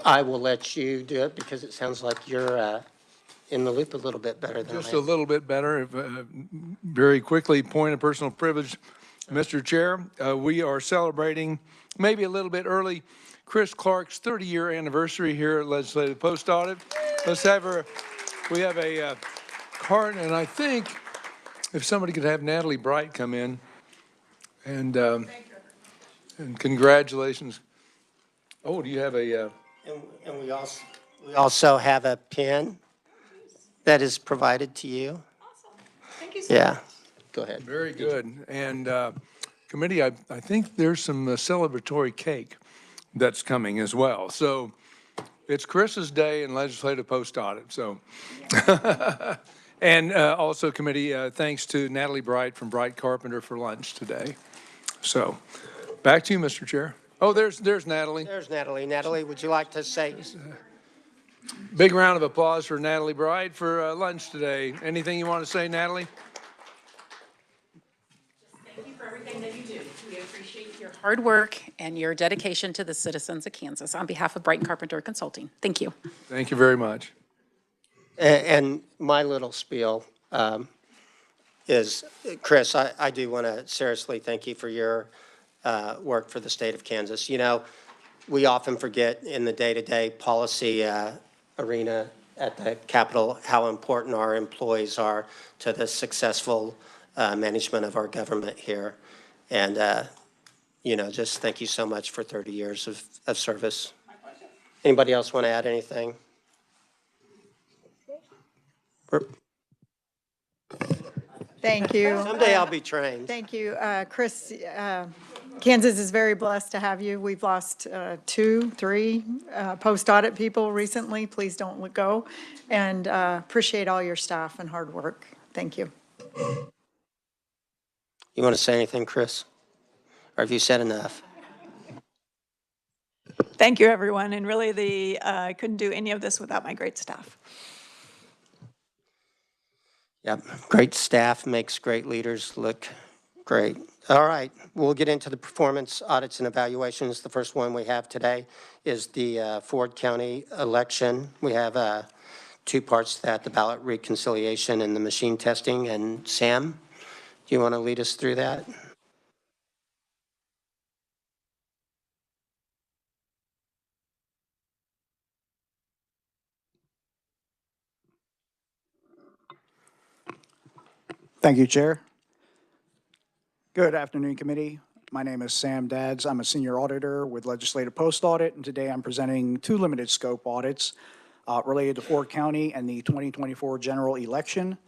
I will let you do it because it sounds like you're in the loop a little bit better than Just I a am. little bit better. Very quickly, point of personal privilege, Mr. Chair. We are celebrating, maybe a little bit early, Chris Clark's 30-year anniversary here at Legislative Post Audit. Let's have her. We have a card, and I think if somebody could have Natalie Bright come in, and congratulations. Oh, do you have a? And we also have a pin that is provided to you. Awesome. Thank you so much. Yeah, go ahead. Very good. And committee, I think there's some celebratory cake that's coming as well. So it's Chris's day in Legislative Post Audit, so. And also committee, thanks to Natalie Bright from Bright Carpenter for lunch today. So back to you, Mr. Chair. Oh, there's Natalie. There's Natalie. Natalie, would you like to say? Big round of applause for Natalie Bright for lunch today. Anything you want to say, Natalie? Thank you for everything that you do. We appreciate your hard work and your dedication to the citizens of Kansas. On behalf of Bright Carpenter Consulting, thank you. Thank you very much. And my little spiel is, Chris, I do want to seriously thank you for your work for the state of Kansas. You know, we often forget in the day-to-day policy arena at the Capitol how important our employees are to the successful management of our government here. And, you know, just thank you so much for 30 years of service. My pleasure. Anybody else want to add anything? Thank you. Someday I'll be trained. Thank you. Chris, Kansas is very blessed to have you. We've lost 2, 3 post-audit people recently. Please don't let go. And appreciate all your staff and hard work. Thank you. You want to say anything, Chris? Or have you said enough? Thank you, everyone. And really, I couldn't do any of this without my great staff. Yep, great staff makes great leaders look great. All right, we'll get into the performance audits and evaluations. The first one we have today is the Ford County election. We have 2 parts to that, the ballot reconciliation and the machine testing. And Sam, do you want to lead us through that? Thank you, Chair. Good afternoon, committee. My name is Sam Dadds. I'm a senior auditor with Legislative Post Audit, and today I'm presenting 2 limited scope audits related to Ford County and the 2024 general election.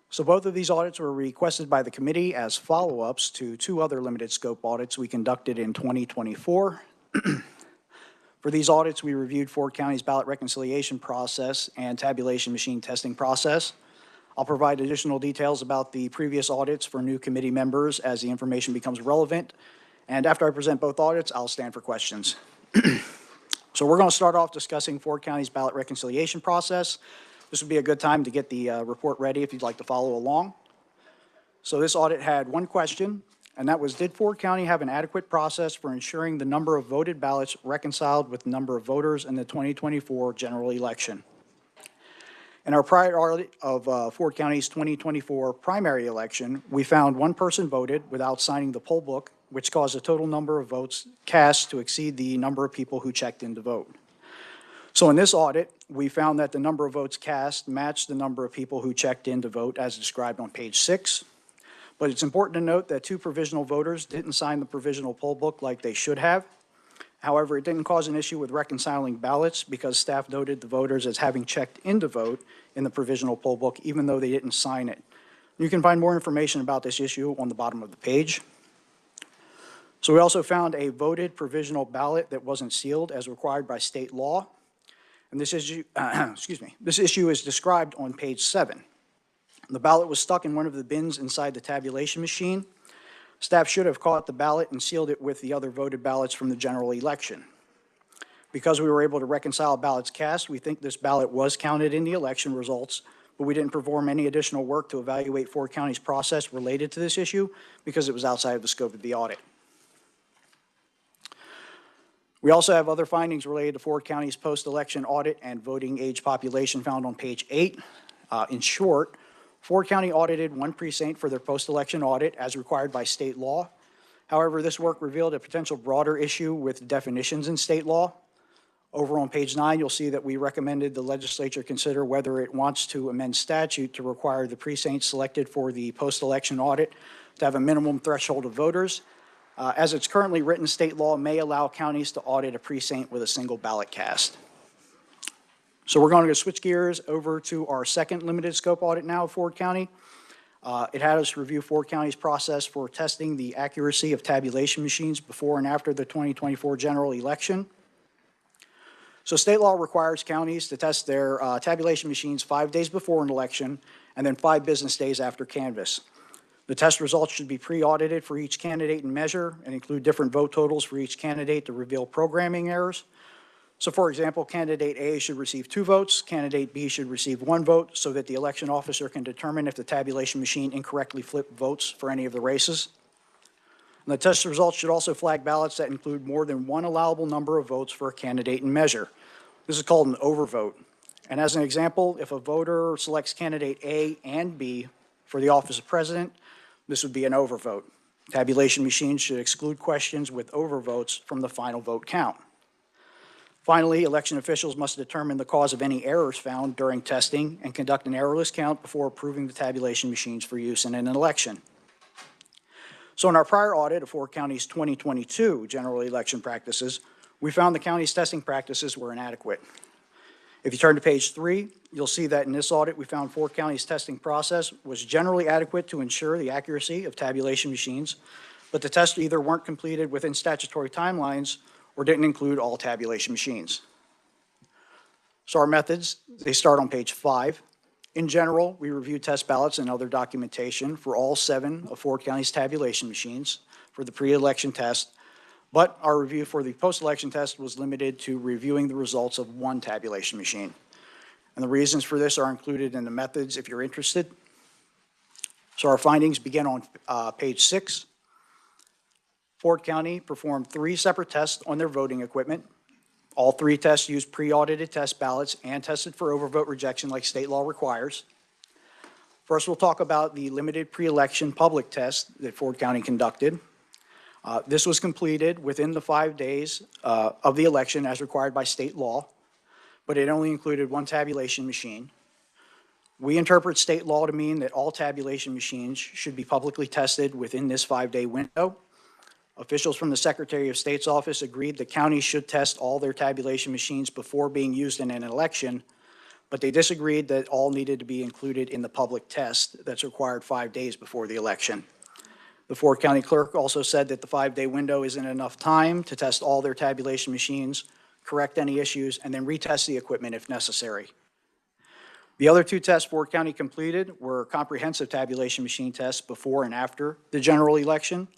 So both of these audits were requested by the committee as follow-ups to 2 other limited scope audits we conducted in 2024. For these audits, we reviewed Ford County's ballot reconciliation process and tabulation machine testing process. I'll provide additional details about the previous audits for new committee members as the information becomes relevant. And after I present both audits, I'll stand for questions. So we're going to start off discussing Ford County's ballot reconciliation process. This would be a good time to get the report ready if you'd like to follow along. So this audit had 1 question, and that was, did Ford County have an adequate process for ensuring the number of voted ballots reconciled with the number of voters in the 2024 general election? In our prior audit of Ford County's 2024 primary election, we found 1 person voted without signing the poll book, which caused the total number of votes cast to exceed the number of people who checked in to vote. So in this audit, we found that the number of votes cast matched the number of people who checked in to vote as described on page 6. But it's important to note that 2 provisional voters didn't sign the provisional poll book like they should have. However, it didn't cause an issue with reconciling ballots because staff noted the voters as having checked in to vote in the provisional poll book, even though they didn't sign it. You can find more information about this issue on the bottom of the page. So we also found a voted provisional ballot that wasn't sealed as required by state law. And this issue, this issue is described on page 7. The ballot was stuck in one of the bins inside the tabulation machine. Staff should have caught the ballot and sealed it with the other voted ballots from the general election. Because we were able to reconcile ballots cast, we think this ballot was counted in the election results, but we didn't perform any additional work to evaluate Ford County's process related to this issue because it was outside of the scope of the audit. We also have other findings related to Ford County's post-election audit and voting age population found on page 8. In short, Ford County audited one precinct for their post-election audit as required by state law. However, this work revealed a potential broader issue with definitions in state law. Over on page 9, you'll see that we recommended the legislature consider whether it wants to amend statute to require the precinct selected for the post-election audit to have a minimum threshold of voters. As it's currently written, state law may allow counties to audit a precinct with a single ballot cast. So we're going to switch gears over to our second limited scope audit now of Ford County. It had us review Ford County's process for testing the accuracy of tabulation machines before and after the 2024 general election. So state law requires counties to test their tabulation machines 5 days before an election and then 5 business days after canvass. The test results should be pre-audited for each candidate and measure and include different vote totals for each candidate to reveal programming errors. So for example, candidate A should receive 2 votes, candidate B should receive 1 vote so that the election officer can determine if the tabulation machine incorrectly flipped votes for any of the races. And the test results should also flag ballots that include more than 1 allowable number of votes for a candidate and measure. This is called an overvote. And as an example, if a voter selects candidate A and B for the office of president, this would be an overvote. Tabulation machines should exclude questions with overvotes from the final vote count. Finally, election officials must determine the cause of any errors found during testing and conduct an errorless count before approving the tabulation machines for use in an election. So in our prior audit of Ford County's 2022 general election practices, we found the county's testing practices were inadequate. If you turn to page 3, you'll see that in this audit, we found Ford County's testing process was generally adequate to ensure the accuracy of tabulation machines, but the tests either weren't completed within statutory timelines or didn't include all tabulation machines. So our methods, they start on page 5. In general, we reviewed test ballots and other documentation for all 7 of Ford County's tabulation machines for the pre-election test, but our review for the post-election test was limited to reviewing the results of 1 tabulation machine. And the reasons for this are included in the methods if you're interested. So our findings begin on page 6. Ford County performed 3 separate tests on their voting equipment. All 3 tests used pre-audited test ballots and tested for overvote rejection like state law requires. First, we'll talk about the limited pre-election public test that Ford County conducted. This was completed within the 5 days of the election as required by state law, but it only included 1 tabulation machine. We interpret state law to mean that all tabulation machines should be publicly tested within this 5-day window. Officials from the Secretary of State's office agreed the county should test all their tabulation machines before being used in an election, but they disagreed that all needed to be included in the public test that's required 5 days before the election. The Ford County clerk also said that the 5-day window isn't enough time to test all their tabulation machines, correct any issues, and then retest the equipment if necessary. The other 2 tests Ford County completed were comprehensive tabulation machine tests before and after the general election.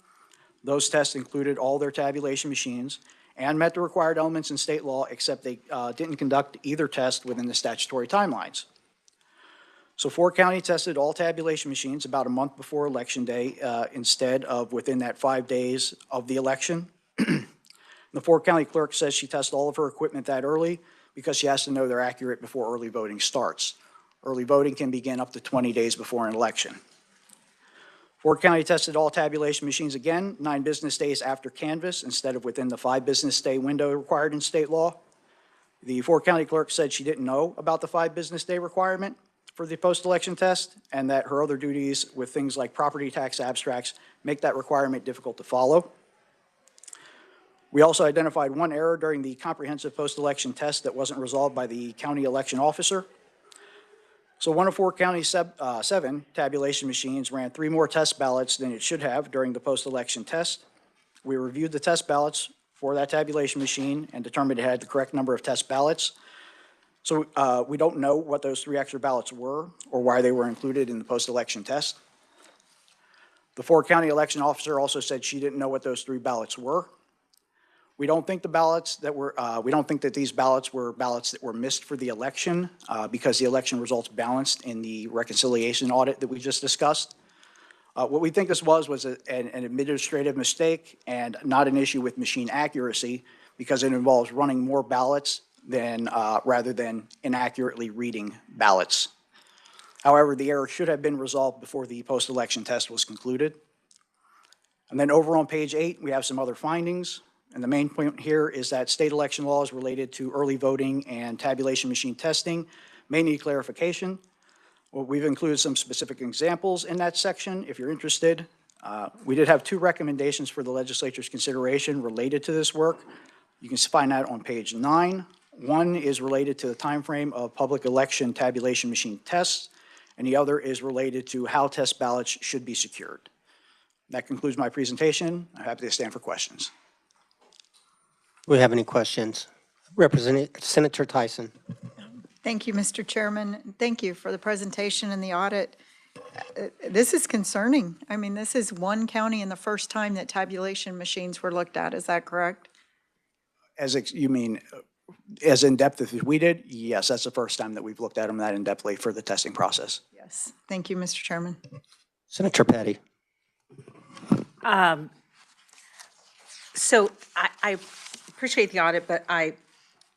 Those tests included all their tabulation machines and met the required elements in state law, except they didn't conduct either test within the statutory timelines. So Ford County tested all tabulation machines about a month before Election Day instead of within that 5 days of the election. The Ford County clerk says she tests all of her equipment that early because she has to know they're accurate before early voting starts. Early voting can begin up to 20 days before an election. Ford County tested all tabulation machines again 9 business days after canvass instead of within the 5 business day window required in state law. The Ford County clerk said she didn't know about the 5 business day requirement for the post-election test and that her other duties with things like property tax abstracts make that requirement difficult to follow. We also identified 1 error during the comprehensive post-election test that wasn't resolved by the county election officer. So one of Ford County's 7 tabulation machines ran 3 more test ballots than it should have during the post-election test. We reviewed the test ballots for that tabulation machine and determined it had the correct number of test ballots. So we don't know what those 3 extra ballots were or why they were included in the post-election test. The Ford County election officer also said she didn't know what those 3 ballots were. We don't think that these ballots were ballots that were missed for the election because the election results balanced in the reconciliation audit that we just discussed. What we think this was an administrative mistake and not an issue with machine accuracy because it involves running more ballots than, rather than inaccurately reading ballots. However, the error should have been resolved before the post-election test was concluded. And then over on page 8, we have some other findings. And the main point here is that state election laws related to early voting and tabulation machine testing may need clarification. Well, we've included some specific examples in that section if you're interested. We did have 2 recommendations for the legislature's consideration related to this work. You can find that on page 9. One is related to the timeframe of public election tabulation machine tests, and the other is related to how test ballots should be secured. That concludes my presentation. I'm happy to stand for questions. Do we have any questions? Representative Senator Tyson. Thank you, Mr. Chairman. Thank you for the presentation and the audit. This is concerning. I mean, this is one county and the first time that tabulation machines were looked at. Is that correct? You mean as in-depth as we did? Yes, that's the first time that we've looked at them that in-depthly for the testing process. Yes. Thank you, Mr. Chairman. Senator Petty. So I appreciate the audit, but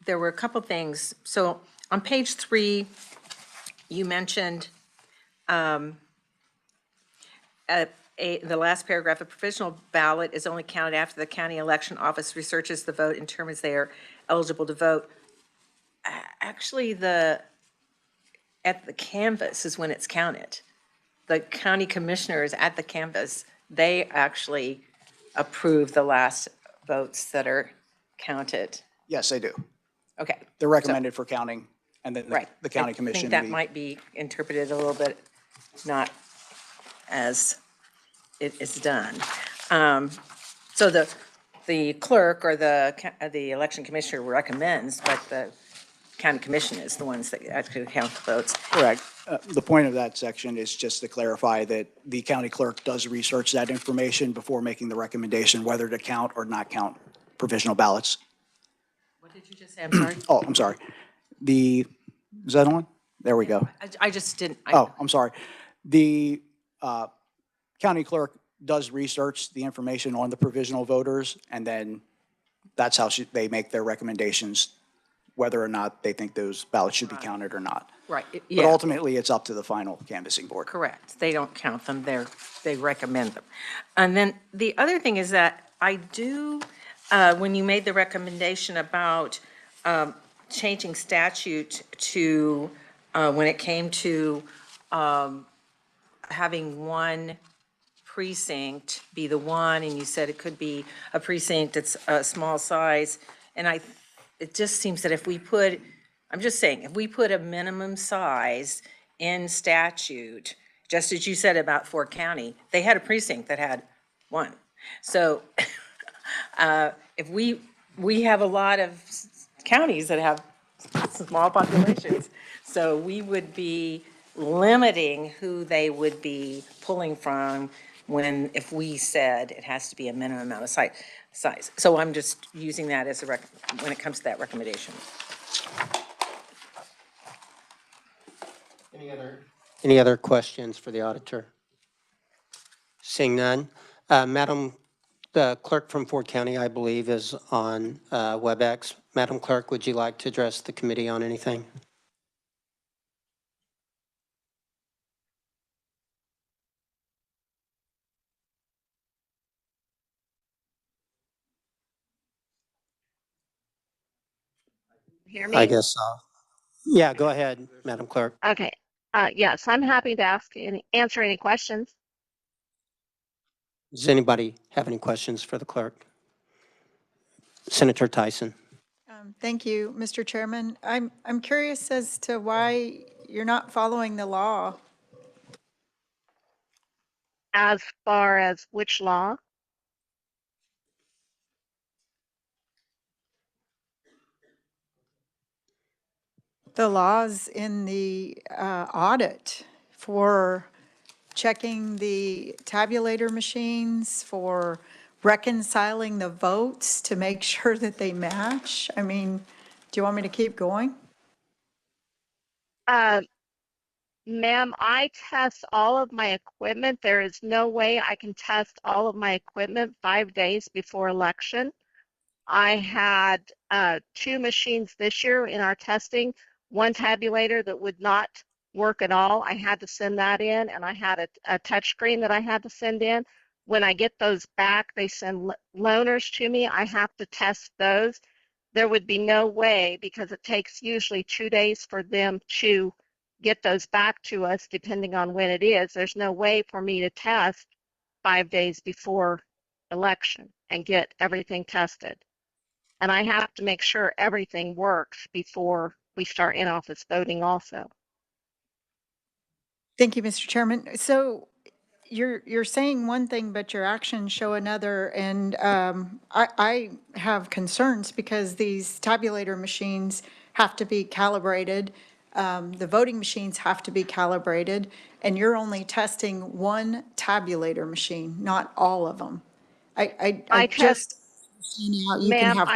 there were a couple things. So on page 3, you mentioned the last paragraph, a provisional ballot is only counted after the county election office researches the vote and determines they are eligible to vote. Actually, at the canvas is when it's counted. The county commissioners at the canvas, they actually approve the last votes that are counted. Yes, they do. Okay. They're recommended for counting, and then Right. the county I commission. think that might be interpreted a little bit not as it is done. So the clerk or the election commissioner recommends, but the county commission is the ones that actually count the votes. Correct. The point of that section is just to clarify that the county clerk does research that information before making the recommendation whether to count or not count provisional ballots. What did you just say? I'm sorry. Oh, I'm sorry. Is that on? There we go. I just didn't. Oh, I'm sorry. The county clerk does research the information on the provisional voters, and then that's how they make their recommendations, whether or not they think those ballots should be counted or not. Right, But yeah, ultimately, it's up to the final canvassing board. correct. They don't count them, they recommend them. And then the other thing is that I do, when you made the recommendation about changing statute to, when it came to having one precinct be the one, and you said it could be a precinct that's a small size, and it just seems that if we put, I'm just saying, if we put a minimum size in statute, just as you said about Fort County, they had a precinct that had one. So if we have a lot of counties that have small populations, so we would be limiting who they would be pulling from if we said it has to be a minimum amount of size. So I'm just using that as when it comes to that recommendation. Any other questions for the auditor? Seeing none. Madam, the clerk from Fort County, I believe, is on WebEx. Madam Clerk, would you like to address the committee on anything? Hear me? I guess so. Yeah, go ahead, Madam Clerk. Okay. Yes, I'm happy to answer any questions. Does anybody have any questions for the clerk? Senator Tyson. Thank you, Mr. Chairman. I'm curious as to why you're not following the law. As far as which law? The laws in the audit for checking the tabulator machines, for reconciling the votes to make sure that they match. I mean, do you want me to keep going? Ma'am, I test all of my equipment. There is no way I can test all of my equipment 5 days before election. I had 2 machines this year in our testing, one tabulator that would not work at all. I had to send that in, and I had a touch screen that I had to send in. When I get those back, they send loaners to me. I have to test those. There would be no way, because it takes usually 2 days for them to get those back to us, depending on when it is. There's no way for me to test 5 days before election and get everything tested. And I have to make sure everything works before we start in-office voting also. Thank you, Mr. Chairman. So you're saying one thing, but your actions show another. And I have concerns because these tabulator machines have to be calibrated. The voting machines have to be calibrated, and you're only testing one tabulator machine, not all of them. I I test, just, you know, you can ma'am, have,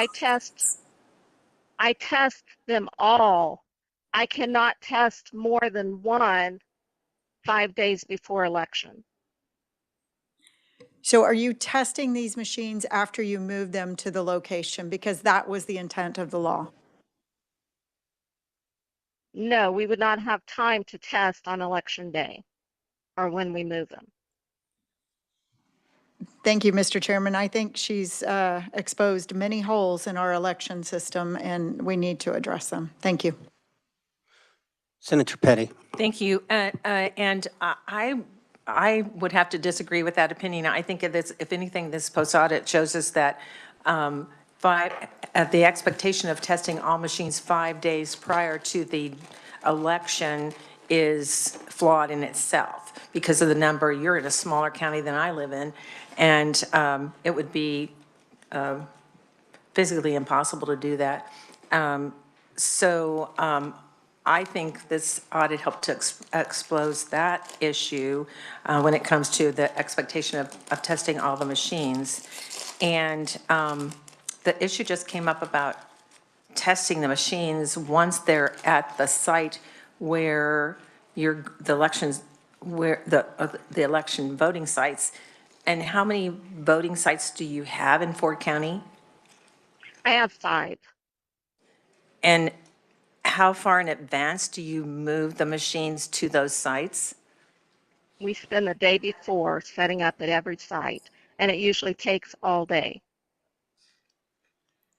I test them all. I cannot test more than one 5 days before election. so are you testing these machines after you move them to the location? Because that was the intent of the law. No, we would not have time to test on election day or when we move them. Thank you, Mr. Chairman. I think she's exposed many holes in our election system, and we need to address them. Thank you. Senator Petty. Thank you. And I would have to disagree with that opinion. I think if anything, this post-audit shows us that the expectation of testing all machines 5 days prior to the election is flawed in itself because of the number. You're in a smaller county than I live in, and it would be physically impossible to do that. I think this audit helped to expose that issue when it comes to the expectation of testing all the machines. And the issue just came up about testing the machines once they're at the site where the elections, where the election voting sites. And how many voting sites do you have in Ford County? I have 5. And how far in advance do you move the machines to those sites? We spend the day before setting up at every site, and it usually takes all day.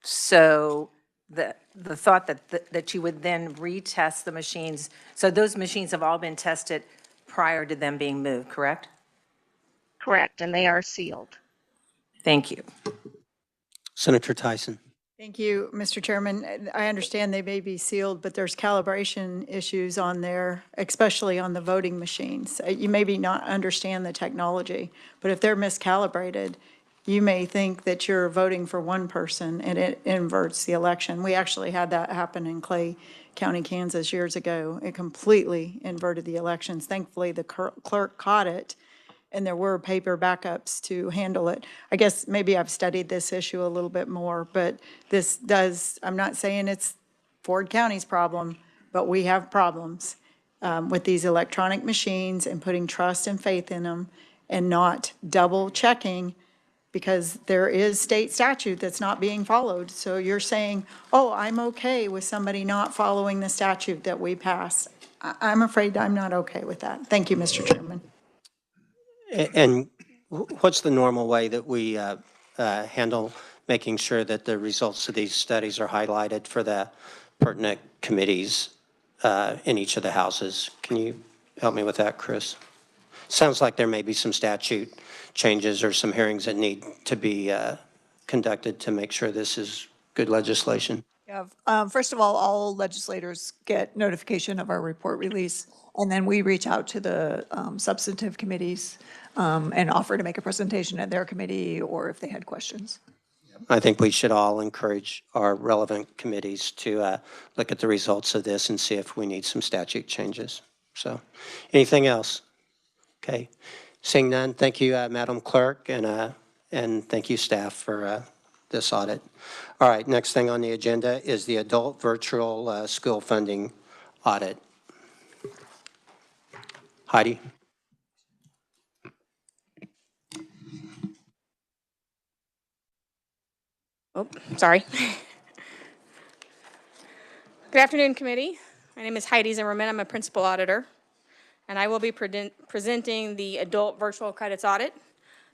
So the thought that you would then retest the machines, so those machines have all been tested prior to them being moved, correct? Correct, and they are sealed. Thank you. Senator Tyson. Thank you, Mr. Chairman. I understand they may be sealed, but there's calibration issues on there, especially on the voting machines. You maybe not understand the technology, but if they're miscalibrated, you may think that you're voting for one person and it inverts the election. We actually had that happen in Clay County, Kansas years ago. It completely inverted the elections. Thankfully, the clerk caught it, and there were paper backups to handle it. I guess maybe I've studied this issue a little bit more, but this does, I'm not saying it's Ford County's problem, but we have problems with these electronic machines and putting trust and faith in them and not double checking, because there is state statute that's not being followed. So you're saying, oh, I'm okay with somebody not following the statute that we passed. I'm afraid I'm not okay with that. Thank you, Mr. Chairman. And what's the normal way that we handle making sure that the results of these studies are highlighted for the pertinent committees in each of the houses? Can you help me with that, Chris? Sounds like there may be some statute changes or some hearings that need to be conducted to make sure this is good legislation. Yeah, first of all legislators get notification of our report release, and then we reach out to the substantive committees and offer to make a presentation at their committee or if they had questions. I think we should all encourage our relevant committees to look at the results of this and see if we need some statute changes. So, anything else? Okay. Seeing none, thank you, Madam Clerk, and thank you, staff, for this audit. All right, next thing on the agenda is the adult virtual school funding audit. Heidi? Oh, sorry. Good afternoon, committee. My name is Heidi Zimmerman. I'm a principal auditor, and I will be presenting the adult virtual credits audit.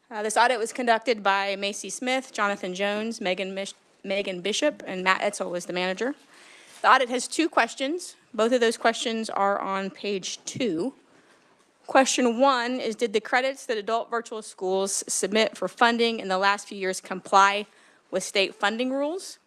This audit was conducted by Macy Smith, Jonathan Jones, Megan Bishop, and Matt Etzel was the manager. The audit has 2 questions. Both of those questions are on page 2. Question 1 is, did the credits that adult virtual schools submit for funding in the last few years comply with state funding rules?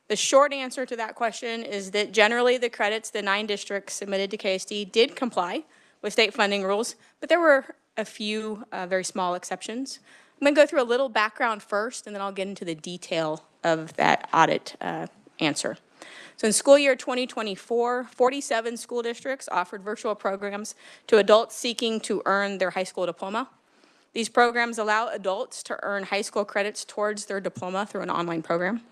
The short answer to that question is that generally the credits the 9 districts submitted to KSD did comply with state funding rules, but there were a few very small exceptions. I'm going to go through a little background first, and then I'll get into the detail of that audit answer. So in school year 2024, 47 school districts offered virtual programs to adults seeking to earn their high school diploma. These programs allow adults to earn high school credits towards their diploma through an online program.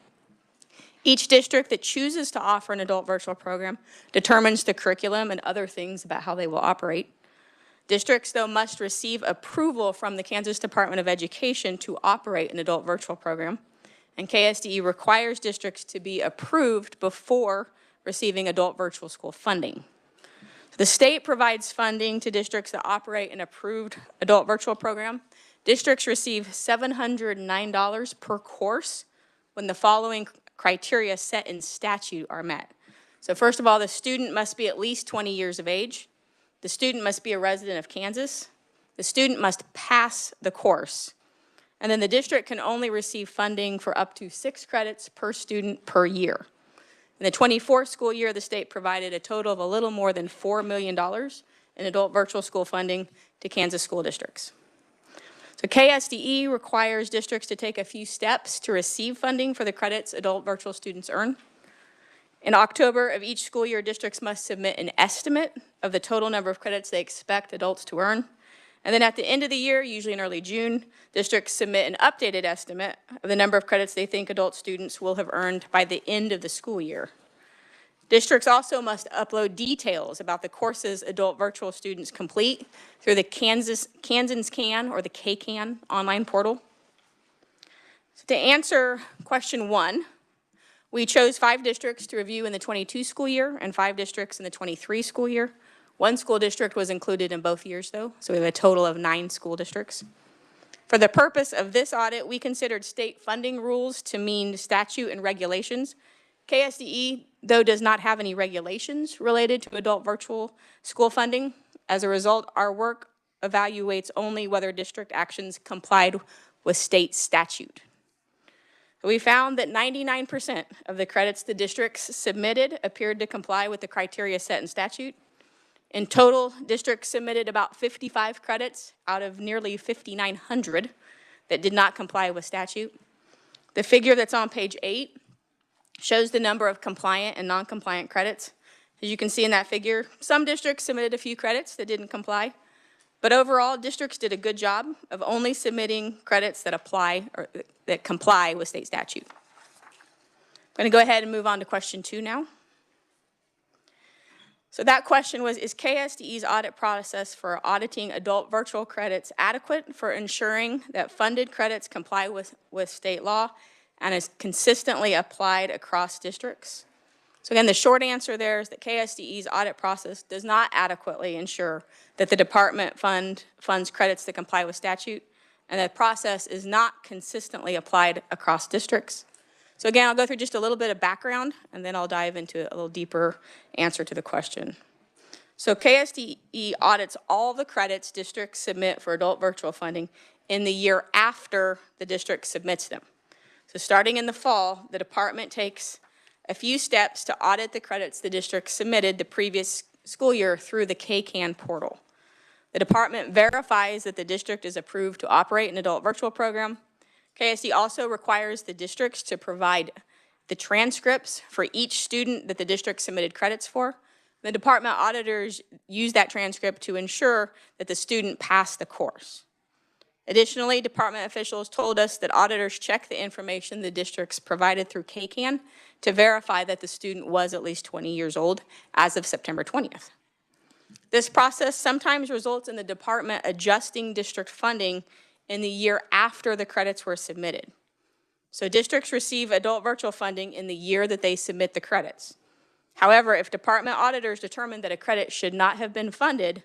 Each district that chooses to offer an adult virtual program determines the curriculum and other things about how they will operate. Districts, though, must receive approval from the Kansas Department of Education to operate an adult virtual program. And KSDE requires districts to be approved before receiving adult virtual school funding. The state provides funding to districts that operate an approved adult virtual program. Districts receive $709 per course when the following criteria set in statute are met. So first of all, the student must be at least 20 years of age. The student must be a resident of Kansas. The student must pass the course. And then the district can only receive funding for up to 6 credits per student per year. In the 24 school year, the state provided a total of a little more than $4 million in adult virtual school funding to Kansas school districts. So KSDE requires districts to take a few steps to receive funding for the credits adult virtual students earn. In October of each school year, districts must submit an estimate of the total number of credits they expect adults to earn. And then at the end of the year, usually in early June, districts submit an updated estimate of the number of credits they think adult students will have earned by the end of the school year. Districts also must upload details about the courses adult virtual students complete through the Kansans Can or the KCAN online portal. So to answer question 1, we chose 5 districts to review in the 22 school year and 5 districts in the 23 school year. 1 school district was included in both years, though, so we have a total of 9 school districts. For the purpose of this audit, we considered state funding rules to mean statute and regulations. KSDE, though, does not have any regulations related to adult virtual school funding. As a result, our work evaluates only whether district actions complied with state statute. We found that 99% of the credits the districts submitted appeared to comply with the criteria set in statute. In total, districts submitted about 55 credits out of nearly 5,900 that did not comply with statute. The figure that's on page 8 shows the number of compliant and non-compliant credits. As you can see in that figure, some districts submitted a few credits that didn't comply, but overall, districts did a good job of only submitting credits that apply or that comply with state statute. I'm going to go ahead and move on to question 2 now. So that question was, is KSDE's audit process for auditing adult virtual credits adequate for ensuring that funded credits comply with state law and is consistently applied across districts? So again, the short answer there is that KSDE's audit process does not adequately ensure that the department funds credits that comply with statute, and that process is not consistently applied across districts. So again, I'll go through just a little bit of background, and then I'll dive into a little deeper answer to the question. So KSDE audits all the credits districts submit for adult virtual funding in the year after the district submits them. So starting in the fall, the department takes a few steps to audit the credits the district submitted the previous school year through the KCAN portal. The department verifies that the district is approved to operate an adult virtual program. KSD also requires the districts to provide the transcripts for each student that the district submitted credits for. The department auditors use that transcript to ensure that the student passed the course. Additionally, department officials told us that auditors check the information the districts provided through KCAN to verify that the student was at least 20 years old as of September 20th. This process sometimes results in the department adjusting district funding in the year after the credits were submitted. So districts receive adult virtual funding in the year that they submit the credits. However, if department auditors determine that a credit should not have been funded,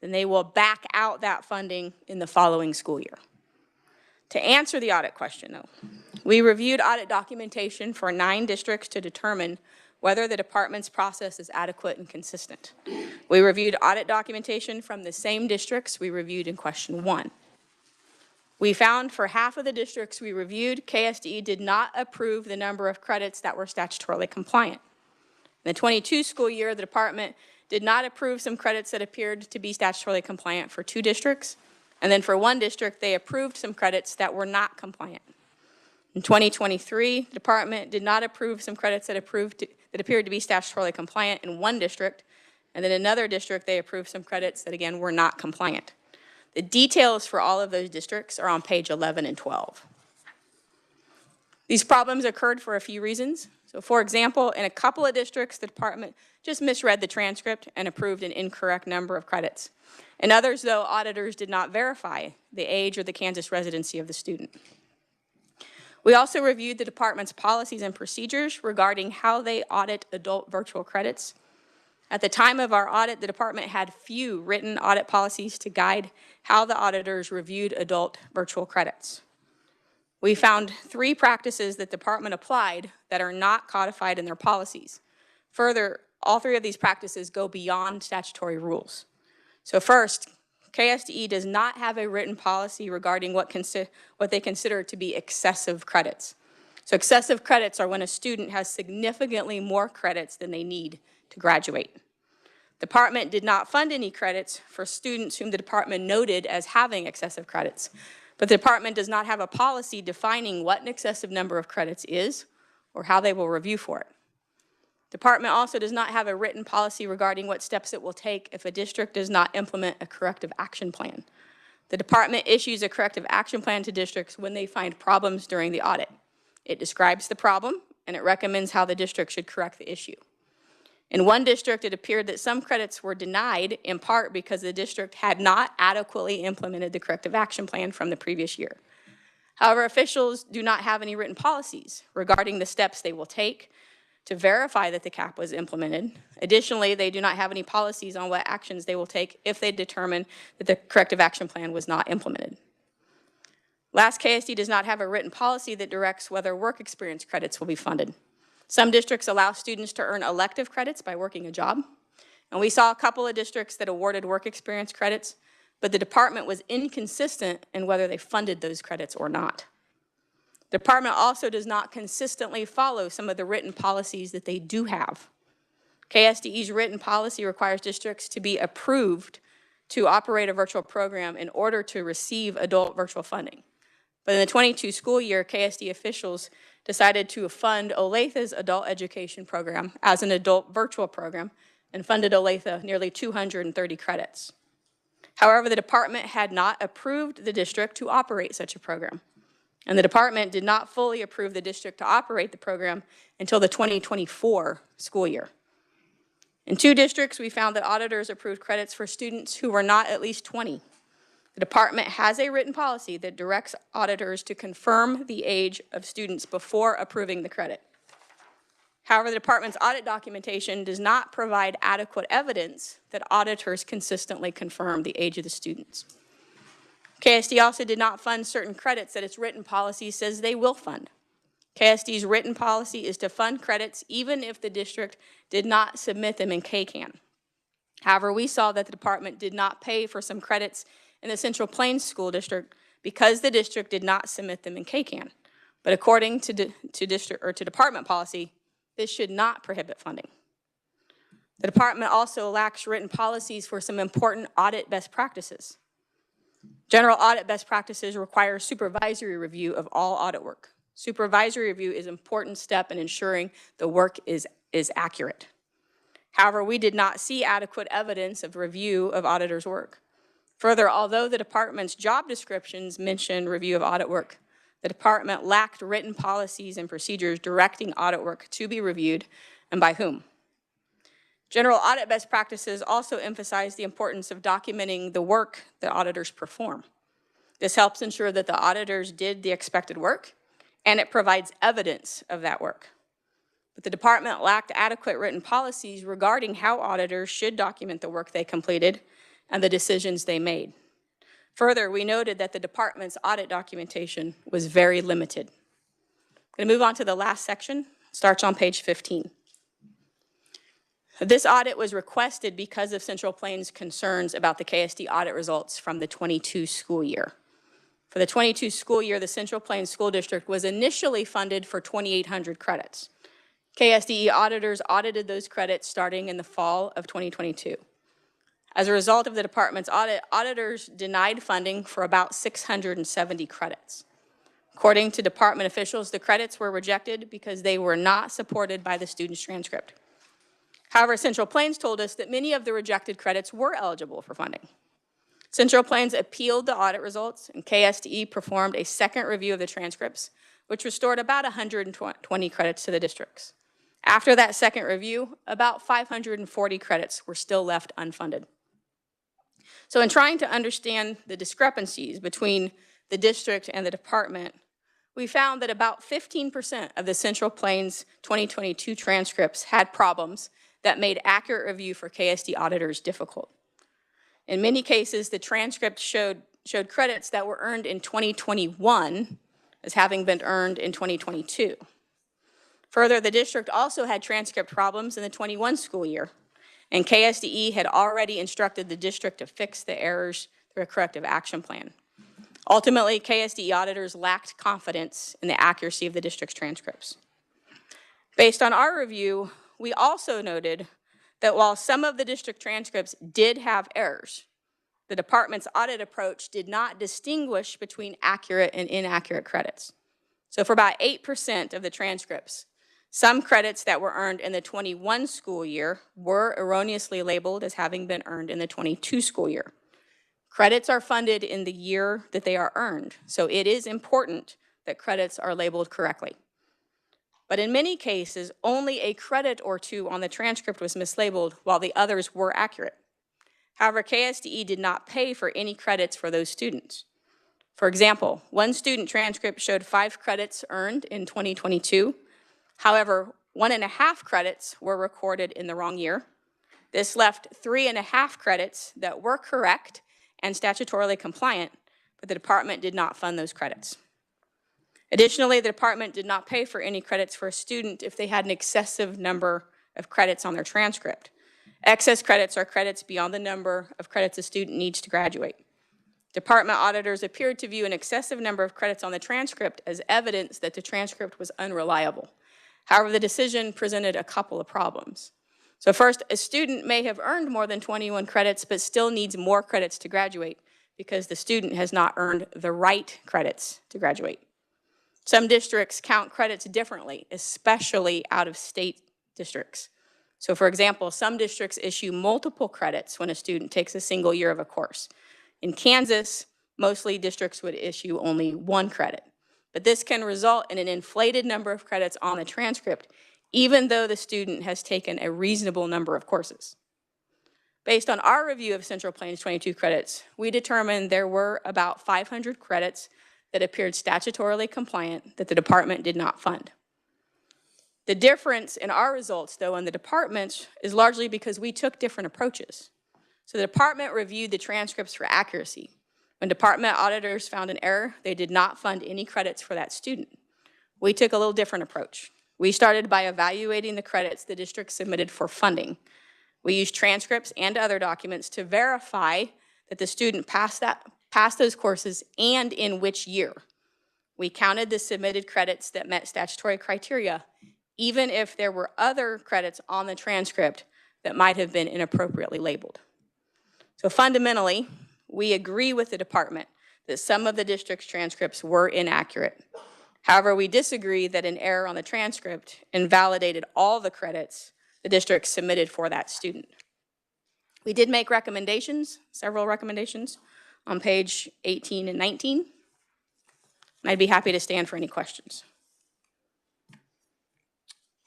then they will back out that funding in the following school year. To answer the audit question, though, we reviewed audit documentation for 9 districts to determine whether the department's process is adequate and consistent. We reviewed audit documentation from the same districts we reviewed in question 1. We found for half of the districts we reviewed, KSDE did not approve the number of credits that were statutorily compliant. In the 22 school year, the department did not approve some credits that appeared to be statutorily compliant for 2 districts, and then for 1 district, they approved some credits that were not compliant. In 2023, the department did not approve some credits that appeared to be statutorily compliant in 1 district, and then another district, they approved some credits that, again, were not compliant. The details for all of those districts are on page 11 and 12. These problems occurred for a few reasons. So, for example, in a couple of districts, the department just misread the transcript and approved an incorrect number of credits. In others, though, auditors did not verify the age or the Kansas residency of the student. We also reviewed the department's policies and procedures regarding how they audit adult virtual credits. At the time of our audit, the department had few written audit policies to guide how the auditors reviewed adult virtual credits. We found 3 practices that the department applied that are not codified in their policies. Further, all 3 of these practices go beyond statutory rules. So first, KSDE does not have a written policy regarding what they consider to be excessive credits. So excessive credits are when a student has significantly more credits than they need to graduate. The department did not fund any credits for students whom the department noted as having excessive credits, but the department does not have a policy defining what an excessive number of credits is or how they will review for it. The department also does not have a written policy regarding what steps it will take if a district does not implement a corrective action plan. The department issues a corrective action plan to districts when they find problems during the audit. It describes the problem, and it recommends how the district should correct the issue. In 1 district, it appeared that some credits were denied in part because the district had not adequately implemented the corrective action plan from the previous year. However, officials do not have any written policies regarding the steps they will take to verify that the cap was implemented. Additionally, they do not have any policies on what actions they will take if they determine that the corrective action plan was not implemented. Last, KSD does not have a written policy that directs whether work experience credits will be funded. Some districts allow students to earn elective credits by working a job, and we saw a couple of districts that awarded work experience credits, but the department was inconsistent in whether they funded those credits or not. The department also does not consistently follow some of the written policies that they do have. KSDE's written policy requires districts to be approved to operate a virtual program in order to receive adult virtual funding. But in the 22 school year, KSD officials decided to fund Olathe's adult education program as an adult virtual program and funded Olathe nearly 230 credits. However, the department had not approved the district to operate such a program, and the department did not fully approve the district to operate the program until the 2024 school year. In 2 districts, we found that auditors approved credits for students who were not at least 20. The department has a written policy that directs auditors to confirm the age of students before approving the credit. However, the department's audit documentation does not provide adequate evidence that auditors consistently confirm the age of the students. KSD also did not fund certain credits that its written policy says they will fund. KSD's written policy is to fund credits even if the district did not submit them in KCAN. However, we saw that the department did not pay for some credits in the Central Plains School District because the district did not submit them in KCAN. But according to department policy, this should not prohibit funding. The department also lacks written policies for some important audit best practices. General audit best practices require supervisory review of all audit work. Supervisory review is an important step in ensuring the work is accurate. However, we did not see adequate evidence of review of auditors' work. Further, although the department's job descriptions mention review of audit work, the department lacked written policies and procedures directing audit work to be reviewed and by whom. General audit best practices also emphasize the importance of documenting the work that auditors perform. This helps ensure that the auditors did the expected work and it provides evidence of that work. But the department lacked adequate written policies regarding how auditors should document the work they completed and the decisions they made. Further, we noted that the department's audit documentation was very limited. I'm going to move on to the last section, starts on page 15. This audit was requested because of Central Plains' concerns about the KSD audit results from the 22 school year. For the 22 school year, the Central Plains School District was initially funded for 2,800 credits. KSDE auditors audited those credits starting in the fall of 2022. As a result of the department's audit, auditors denied funding for about 670 credits. According to department officials, the credits were rejected because they were not supported by the student's transcript. However, Central Plains told us that many of the rejected credits were eligible for funding. Central Plains appealed the audit results, and KSDE performed a second review of the transcripts, which restored about 120 credits to the districts. After that second review, about 540 credits were still left unfunded. So in trying to understand the discrepancies between the district and the department, we found that about 15% of the Central Plains 2022 transcripts had problems that made accurate review for KSD auditors difficult. In many cases, the transcript showed credits that were earned in 2021 as having been earned in 2022. Further, the district also had transcript problems in the 21 school year, and KSDE had already instructed the district to fix the errors through a corrective action plan. Ultimately, KSDE auditors lacked confidence in the accuracy of the district's transcripts. Based on our review, we also noted that while some of the district transcripts did have errors, the department's audit approach did not distinguish between accurate and inaccurate credits. So for about 8% of the transcripts, some credits that were earned in the 21 school year were erroneously labeled as having been earned in the 22 school year. Credits are funded in the year that they are earned, so it is important that credits are labeled correctly. But in many cases, only a credit or two on the transcript was mislabeled while the others were accurate. However, KSDE did not pay for any credits for those students. For example, one student transcript showed 5 credits earned in 2022. However, 1.5 credits were recorded in the wrong year. This left 3.5 credits that were correct and statutorily compliant, but the department did not fund those credits. Additionally, the department did not pay for any credits for a student if they had an excessive number of credits on their transcript. Excess credits are credits beyond the number of credits a student needs to graduate. Department auditors appeared to view an excessive number of credits on the transcript as evidence that the transcript was unreliable. However, the decision presented a couple of problems. So first, a student may have earned more than 21 credits, but still needs more credits to graduate because the student has not earned the right credits to graduate. Some districts count credits differently, especially out-of-state districts. So for example, some districts issue multiple credits when a student takes a single year of a course. In Kansas, mostly districts would issue only 1 credit. But this can result in an inflated number of credits on the transcript, even though the student has taken a reasonable number of courses. Based on our review of Central Plains 22 credits, we determined there were about 500 credits that appeared statutorily compliant that the department did not fund. The difference in our results, though, in the departments is largely because we took different approaches. So the department reviewed the transcripts for accuracy. When department auditors found an error, they did not fund any credits for that student. We took a little different approach. We started by evaluating the credits the district submitted for funding. We used transcripts and other documents to verify that the student passed those courses and in which year. We counted the submitted credits that met statutory criteria, even if there were other credits on the transcript that might have been inappropriately labeled. So fundamentally, we agree with the department that some of the district's transcripts were inaccurate. However, we disagree that an error on the transcript invalidated all the credits the district submitted for that student. We did make recommendations, several recommendations, on page 18 and 19. And I'd be happy to stand for any questions.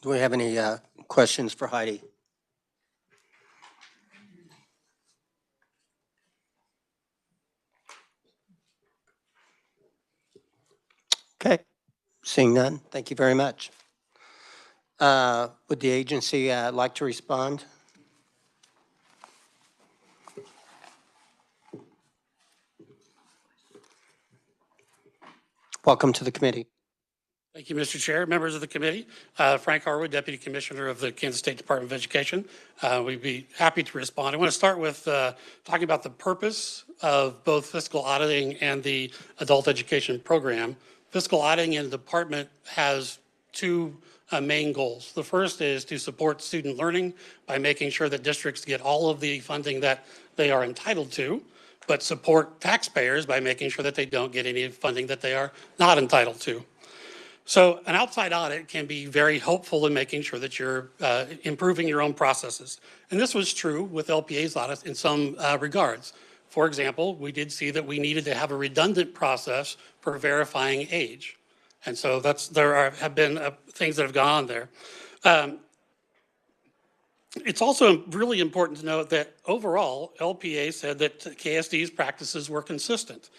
Do we have any questions for Heidi? Okay. Seeing none, thank you very much. Would the agency like to respond? Welcome to the committee. Thank you, Mr. Chair, members of the committee. Frank Harwood, Deputy Commissioner of the Kansas State Department of Education. We'd be happy to respond. I want to start with talking about the purpose of both fiscal auditing and the adult education program. Fiscal auditing in the department has two main goals. The first is to support student learning by making sure that districts get all of the funding that they are entitled to, but support taxpayers by making sure that they don't get any funding that they are not entitled to. So an outside audit can be very helpful in making sure that you're improving your own processes. And this was true with LPA's audit in some regards. For example, we did see that we needed to have a redundant process for verifying age. And so have been things that have gone on there. It's also really important to note that overall, LPA said that KSD's practices were consistent.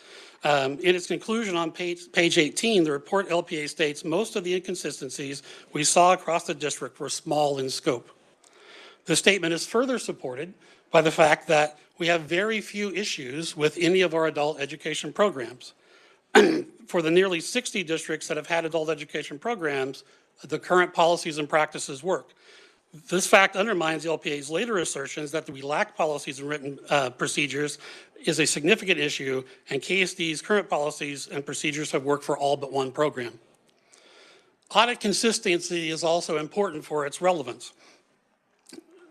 In its conclusion on page 18, the report LPA states most of the inconsistencies we saw across the district were small in scope. The statement is further supported by the fact that we have very few issues with any of our adult education programs. For the nearly 60 districts that have had adult education programs, the current policies and practices work. This fact undermines the LPA's later assertions that we lack policies and written procedures is a significant issue, and KSD's current policies and procedures have worked for all but one program. Audit consistency is also important for its relevance.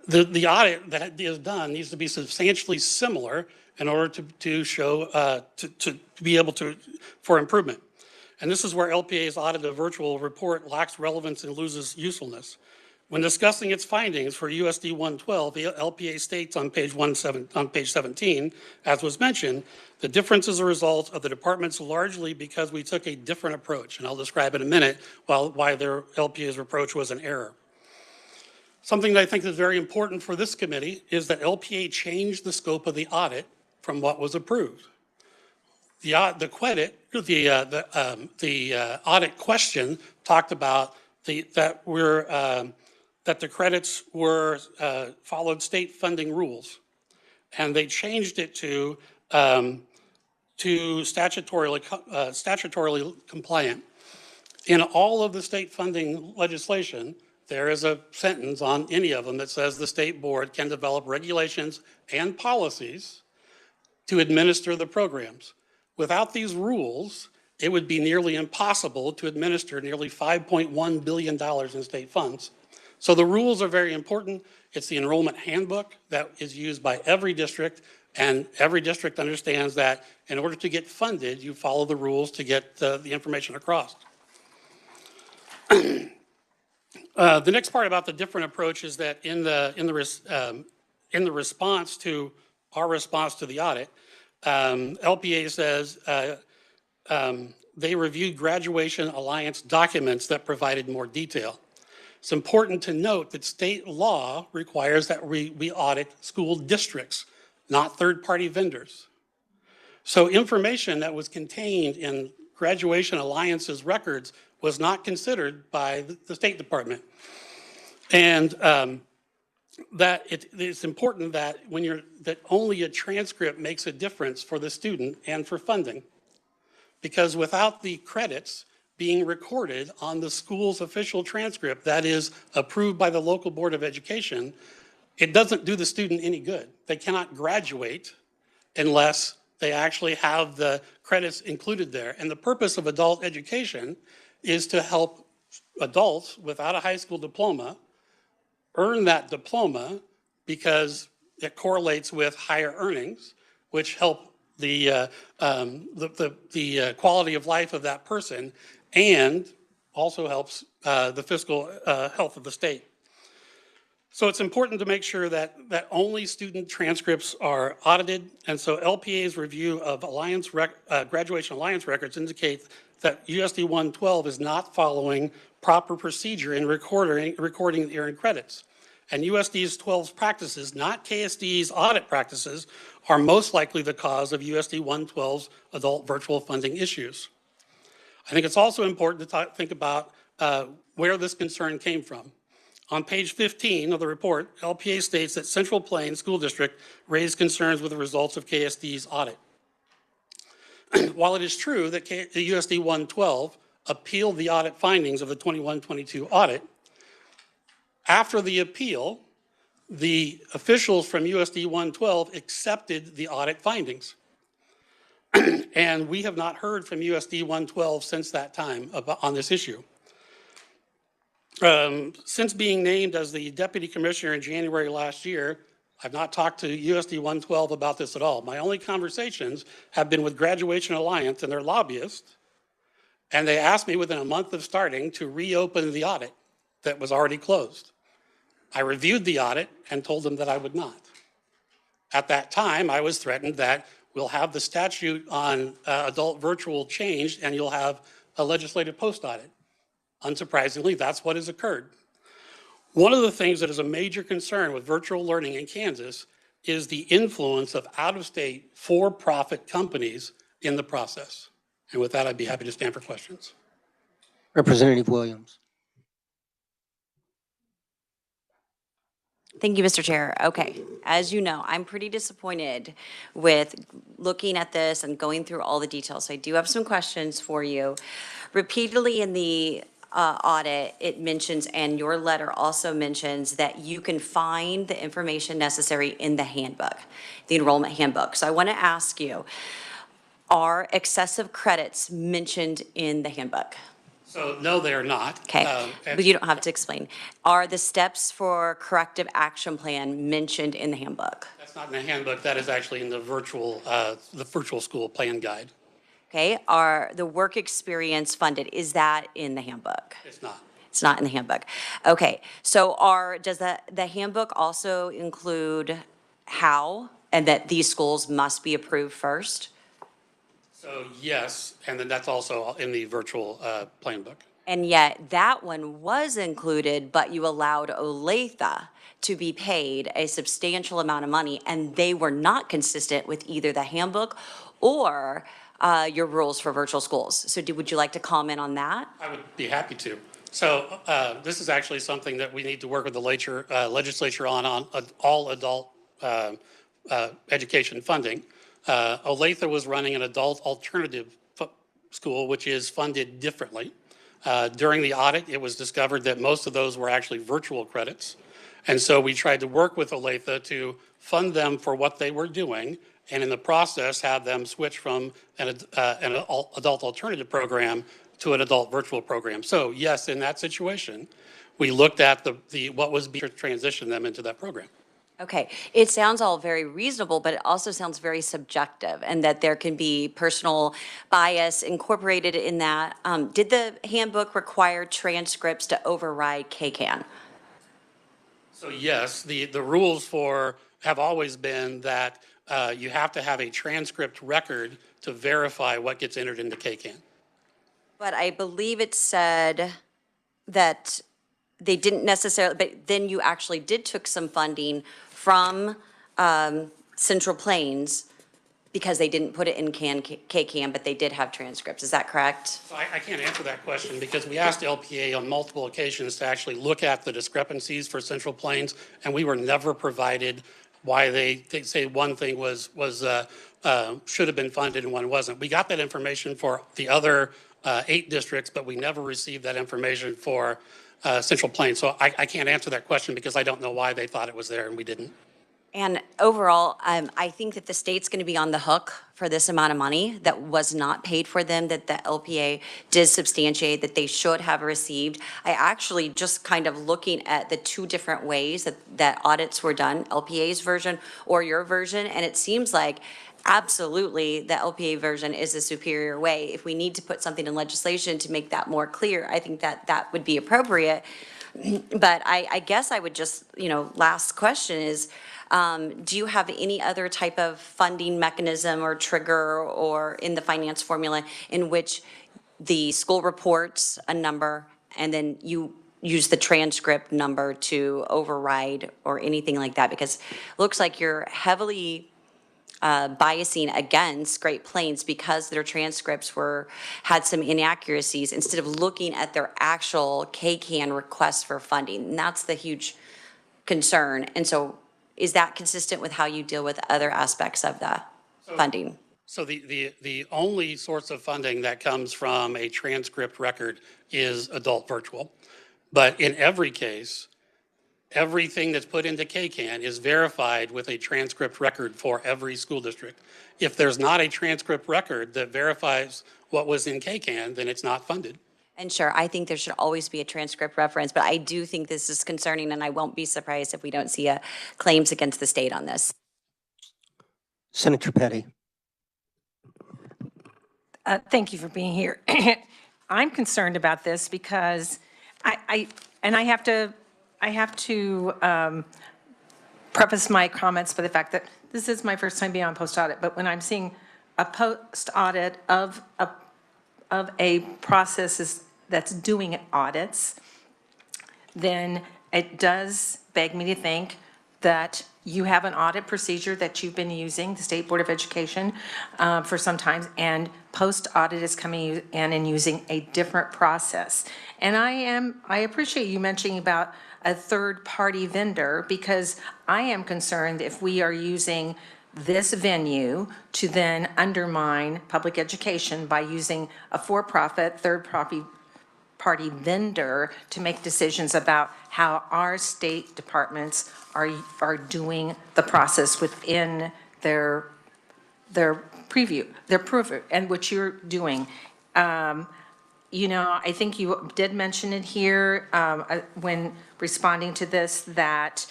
The audit that is done needs to be substantially similar in order to show, to be able to, for improvement. And this is where LPA's audit of virtual report lacks relevance and loses usefulness. When discussing its findings for USD 112, the LPA states on page 17, as was mentioned, the difference is a result of the department's largely because we took a different approach. And I'll describe in a minute why their LPA's approach was an error. Something that I think is very important for this committee is that LPA changed the scope of the audit from what was approved. The audit question talked about that the credits were followed state funding rules, and they changed it to statutorily compliant. In all of the state funding legislation, there is a sentence on any of them that says the state board can develop regulations and policies to administer the programs. Without these rules, it would be nearly impossible to administer nearly $5.1 billion in state funds. So the rules are very important. It's the enrollment handbook that is used by every district, and every district understands that in order to get funded, you follow the rules to get the information across. The next part about the different approach is that in the response to our response to the audit, LPA says they reviewed graduation alliance documents that provided more detail. It's important to note that state law requires that we audit school districts, not third-party vendors. So information that was contained in graduation alliance's records was not considered by the State Department. And that it's important that that only a transcript makes a difference for the student and for funding. Because without the credits being recorded on the school's official transcript that is approved by the local Board of Education, it doesn't do the student any good. They cannot graduate unless they actually have the credits included there. And the purpose of adult education is to help adults without a high school diploma earn that diploma because it correlates with higher earnings, which help the quality of life of that person and also helps the fiscal health of the state. So it's important to make sure that only student transcripts are audited. And so LPA's review of graduation alliance records indicates that USD 112 is not following proper procedure in recording the earned credits. And USD's 12's practices, not KSD's audit practices, are most likely the cause of USD 112's adult virtual funding issues. I think it's also important to think about where this concern came from. On page 15 of the report, LPA states that Central Plains School District raised concerns with the results of KSD's audit. While it is true that the USD 112 appealed the audit findings of the 21-22 audit, after the appeal, the officials from USD 112 accepted the audit findings. And we have not heard from USD 112 since that time on this issue. Since being named as the deputy commissioner in January last year, I've not talked to USD 112 about this at all. My only conversations have been with Graduation Alliance and their lobbyists, and they asked me within a month of starting to reopen the audit that was already closed. I reviewed the audit and told them that I would not. At that time, I was threatened that we'll have the statute on adult virtual changed and you'll have a legislative post audit. Unsurprisingly, that's what has occurred. One of the things that is a major concern with virtual learning in Kansas is the influence of out-of-state for-profit companies in the process. And with that, I'd be happy to stand for questions. Representative Williams. Thank you, Mr. Chair. Okay, as you know, I'm pretty disappointed with looking at this and going through all the details. So I do have some questions for you. Repeatedly in the audit, it mentions, and your letter also mentions, that you can find the information necessary in the handbook, the enrollment handbook. So I want to ask you, are excessive credits mentioned in the handbook? So no, they are not. Okay, but you don't have to explain. Are the steps for corrective action plan mentioned in the handbook? That's not in the handbook. That is actually in the virtual school plan guide. Okay, are the work experience funded? Is that in the handbook? It's not. It's not in the handbook. Okay, so does the handbook also include how and that these schools must be approved first? So yes, and then that's also in the virtual plan book. And yet that one was included, but you allowed Olathe to be paid a substantial amount of money, and they were not consistent with either the handbook or your rules for virtual schools. So would you like to comment on that? I would be happy to. So this is actually something that we need to work with the legislature on all adult education funding. Olathe was running an adult alternative school, which is funded differently. During the audit, it was discovered that most of those were actually virtual credits. And so we tried to work with Olathe to fund them for what they were doing, and in the process have them switch from an adult alternative program to an adult virtual program. So yes, in that situation, we looked at what was being transition them into that program. Okay, it sounds all very reasonable, but it also sounds very subjective, and that there can be personal bias incorporated in that. Did the handbook require transcripts to override KCAN? So yes, the rules have always been that you have to have a transcript record to verify what gets entered into KCAN. But I believe it said that they didn't necessarily, but then you actually took some funding from Central Plains because they didn't put it in KCAN, but they did have transcripts. Is that correct? So I can't answer that question because we asked LPA on multiple occasions to actually look at the discrepancies for Central Plains, and we were never provided why they say one thing should have been funded and one wasn't. We got that information for the other 8 districts, but we never received that information for Central Plains. So I can't answer that question because I don't know why they thought it was there and we didn't. And overall, I think that the state's going to be on the hook for this amount of money that was not paid for them, that the LPA did substantiate that they should have received. I actually just kind of looking at the 2 different ways that audits were done, LPA's version or your version, and it seems like absolutely the LPA version is a superior way. If we need to put something in legislation to make that more clear, I think that would be appropriate. But I guess I would just, last question is, do you have any other type of funding mechanism or trigger or in the finance formula in which the school reports a number and then you use the transcript number to override or anything like that? Because it looks like you're heavily biasing against Great Plains because their transcripts had some inaccuracies instead of looking at their actual KCAN request for funding. And that's the huge concern. And so is that consistent with how you deal with other aspects of the funding? So the only source of funding that comes from a transcript record is adult virtual. But in every case, everything that's put into KCAN is verified with a transcript record for every school district. If there's not a transcript record that verifies what was in KCAN, then it's not funded. And sure, I think there should always be a transcript reference, but I do think this is concerning, and I won't be surprised if we don't see claims against the state on this. Senator Petty. Thank you for being here. I'm concerned about this because I have to preface my comments by the fact that this is my first time being on post audit, but when I'm seeing a post audit of a process that's doing audits, then it does beg me to think that you have an audit procedure that you've been using, the State Board of Education, for some time, and post-audit is coming in and using a different process. And I appreciate you mentioning about a third-party vendor, because I am concerned if we are using this venue to then undermine public education by using a for-profit third-party vendor to make decisions about how our state departments are doing the process within their purview, and what you're doing. You know, I think you did mention it here when responding to this, that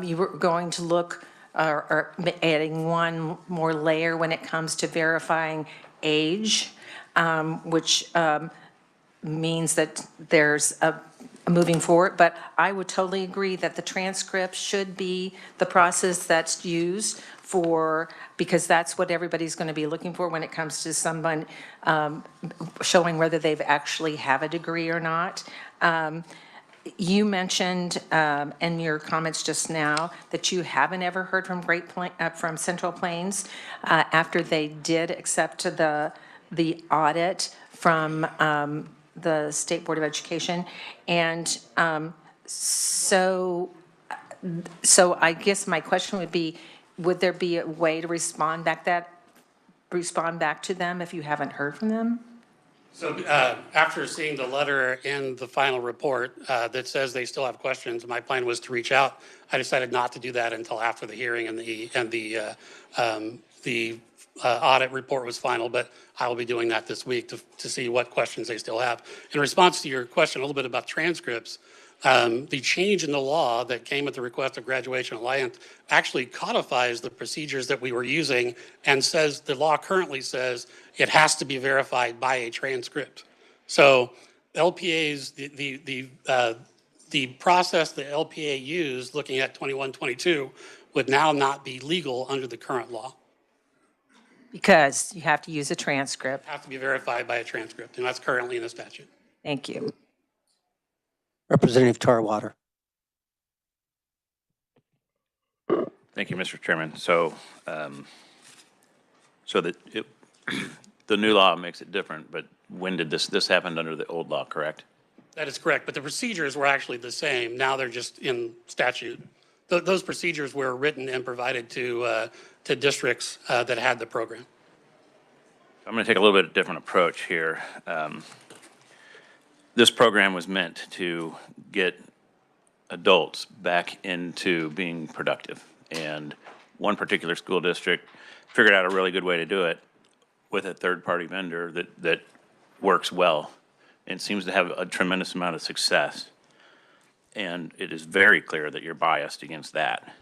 you were going to look or adding one more layer when it comes to verifying age, which means that there's a moving forward. But I would totally agree that the transcript should be the process that's used because that's what everybody's going to be looking for when it comes to someone showing whether they've actually have a degree or not. You mentioned in your comments just now that you haven't ever heard from from Central Plains after they did accept the audit from the State Board of Education. And so I guess my question would be, would there be a way to respond back to them if you haven't heard from them? So after seeing the letter in the final report that says they still have questions, my plan was to reach out. I decided not to do that until after the hearing and the audit report was final, but I will be doing that this week to see what questions they still have. In response to your question a little bit about transcripts, the change in the law that came at the request of Graduation Alliance actually codifies the procedures that we were using and says the law currently says it has to be verified by a transcript. So LPA's, the process that LPA used looking at 21-22 would now not be legal under the current law. Because you have to use a transcript. Have to be verified by a transcript, and that's currently in the statute. Thank you. Representative Tarwater. Thank you, Mr. Chairman. So, the new law makes it different, but when did this happened under the old law, correct? That is correct, but the procedures were actually the same. Now they're just in statute. Those procedures were written and provided to districts that had the program. I'm going to take a little bit different approach here. This program was meant to get adults back into being productive. And one particular school district figured out a really good way to do it with a third-party vendor that works well and seems to have a tremendous amount of success. And it is very clear that you're biased against that.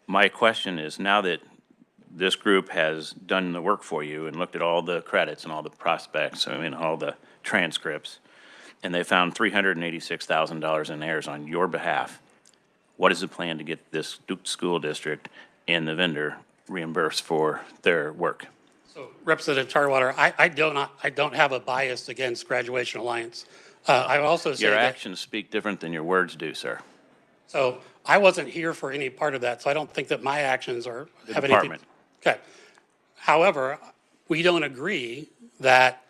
My question is, now that this group has done the work for you and looked at all the credits and all the prospects, I mean, all the transcripts, and they found $386,000 in errors on your behalf, what is the plan to get this school district and the vendor reimbursed for their work? So, Representative Tarwater, I don't have a bias against Graduation Alliance. I also say your that, actions speak different than your words do, sir. So I wasn't here for any part of that, so I don't think that my actions have anything. Okay. However, we don't agree that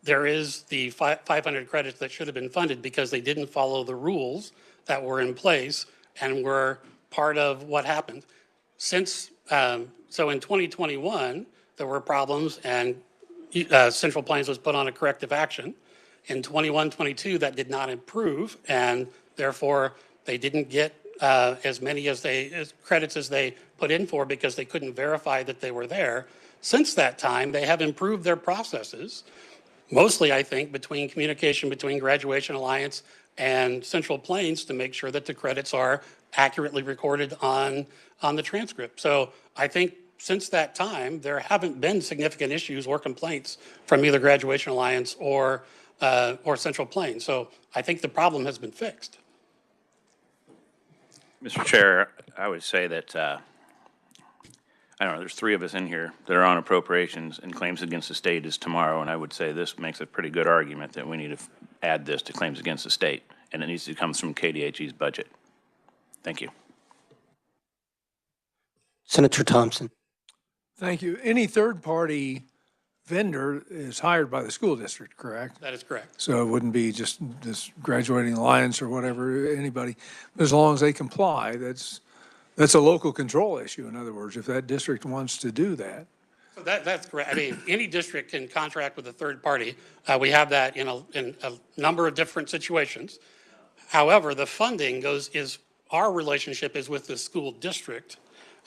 there is the 500 credits that should have been funded because they didn't follow the rules that were in place and were part of what happened. Since, so in 2021, there were problems and Central Plains was put on a corrective action. In 21-22, that did not improve, and therefore they didn't get as many as credits as they put in for because they couldn't verify that they were there. Since that time, they have improved their processes, mostly, I think, between communication between Graduation Alliance and Central Plains to make sure that the credits are accurately recorded on the transcript. So I think since that time, there haven't been significant issues or complaints from either Graduation Alliance or Central Plains. So I think the problem has been fixed. Mr. Chair, I would say that, I don't know, there's 3 of us in here that are on appropriations, and claims against the state is tomorrow, and I would say this makes a pretty good argument that we need to add this to claims against the state, and it needs to come from KDHE's budget. Thank you. Senator Thompson. Thank you. Any third-party vendor is hired by the school district, correct? That is correct. So it wouldn't be just this graduating alliance or whatever, anybody. As long as they comply, that's a local control issue, in other words, if that district wants to do that. So that's correct. I mean, any district can contract with a third party. We have that in a number of different situations. However, the funding our relationship is with the school district,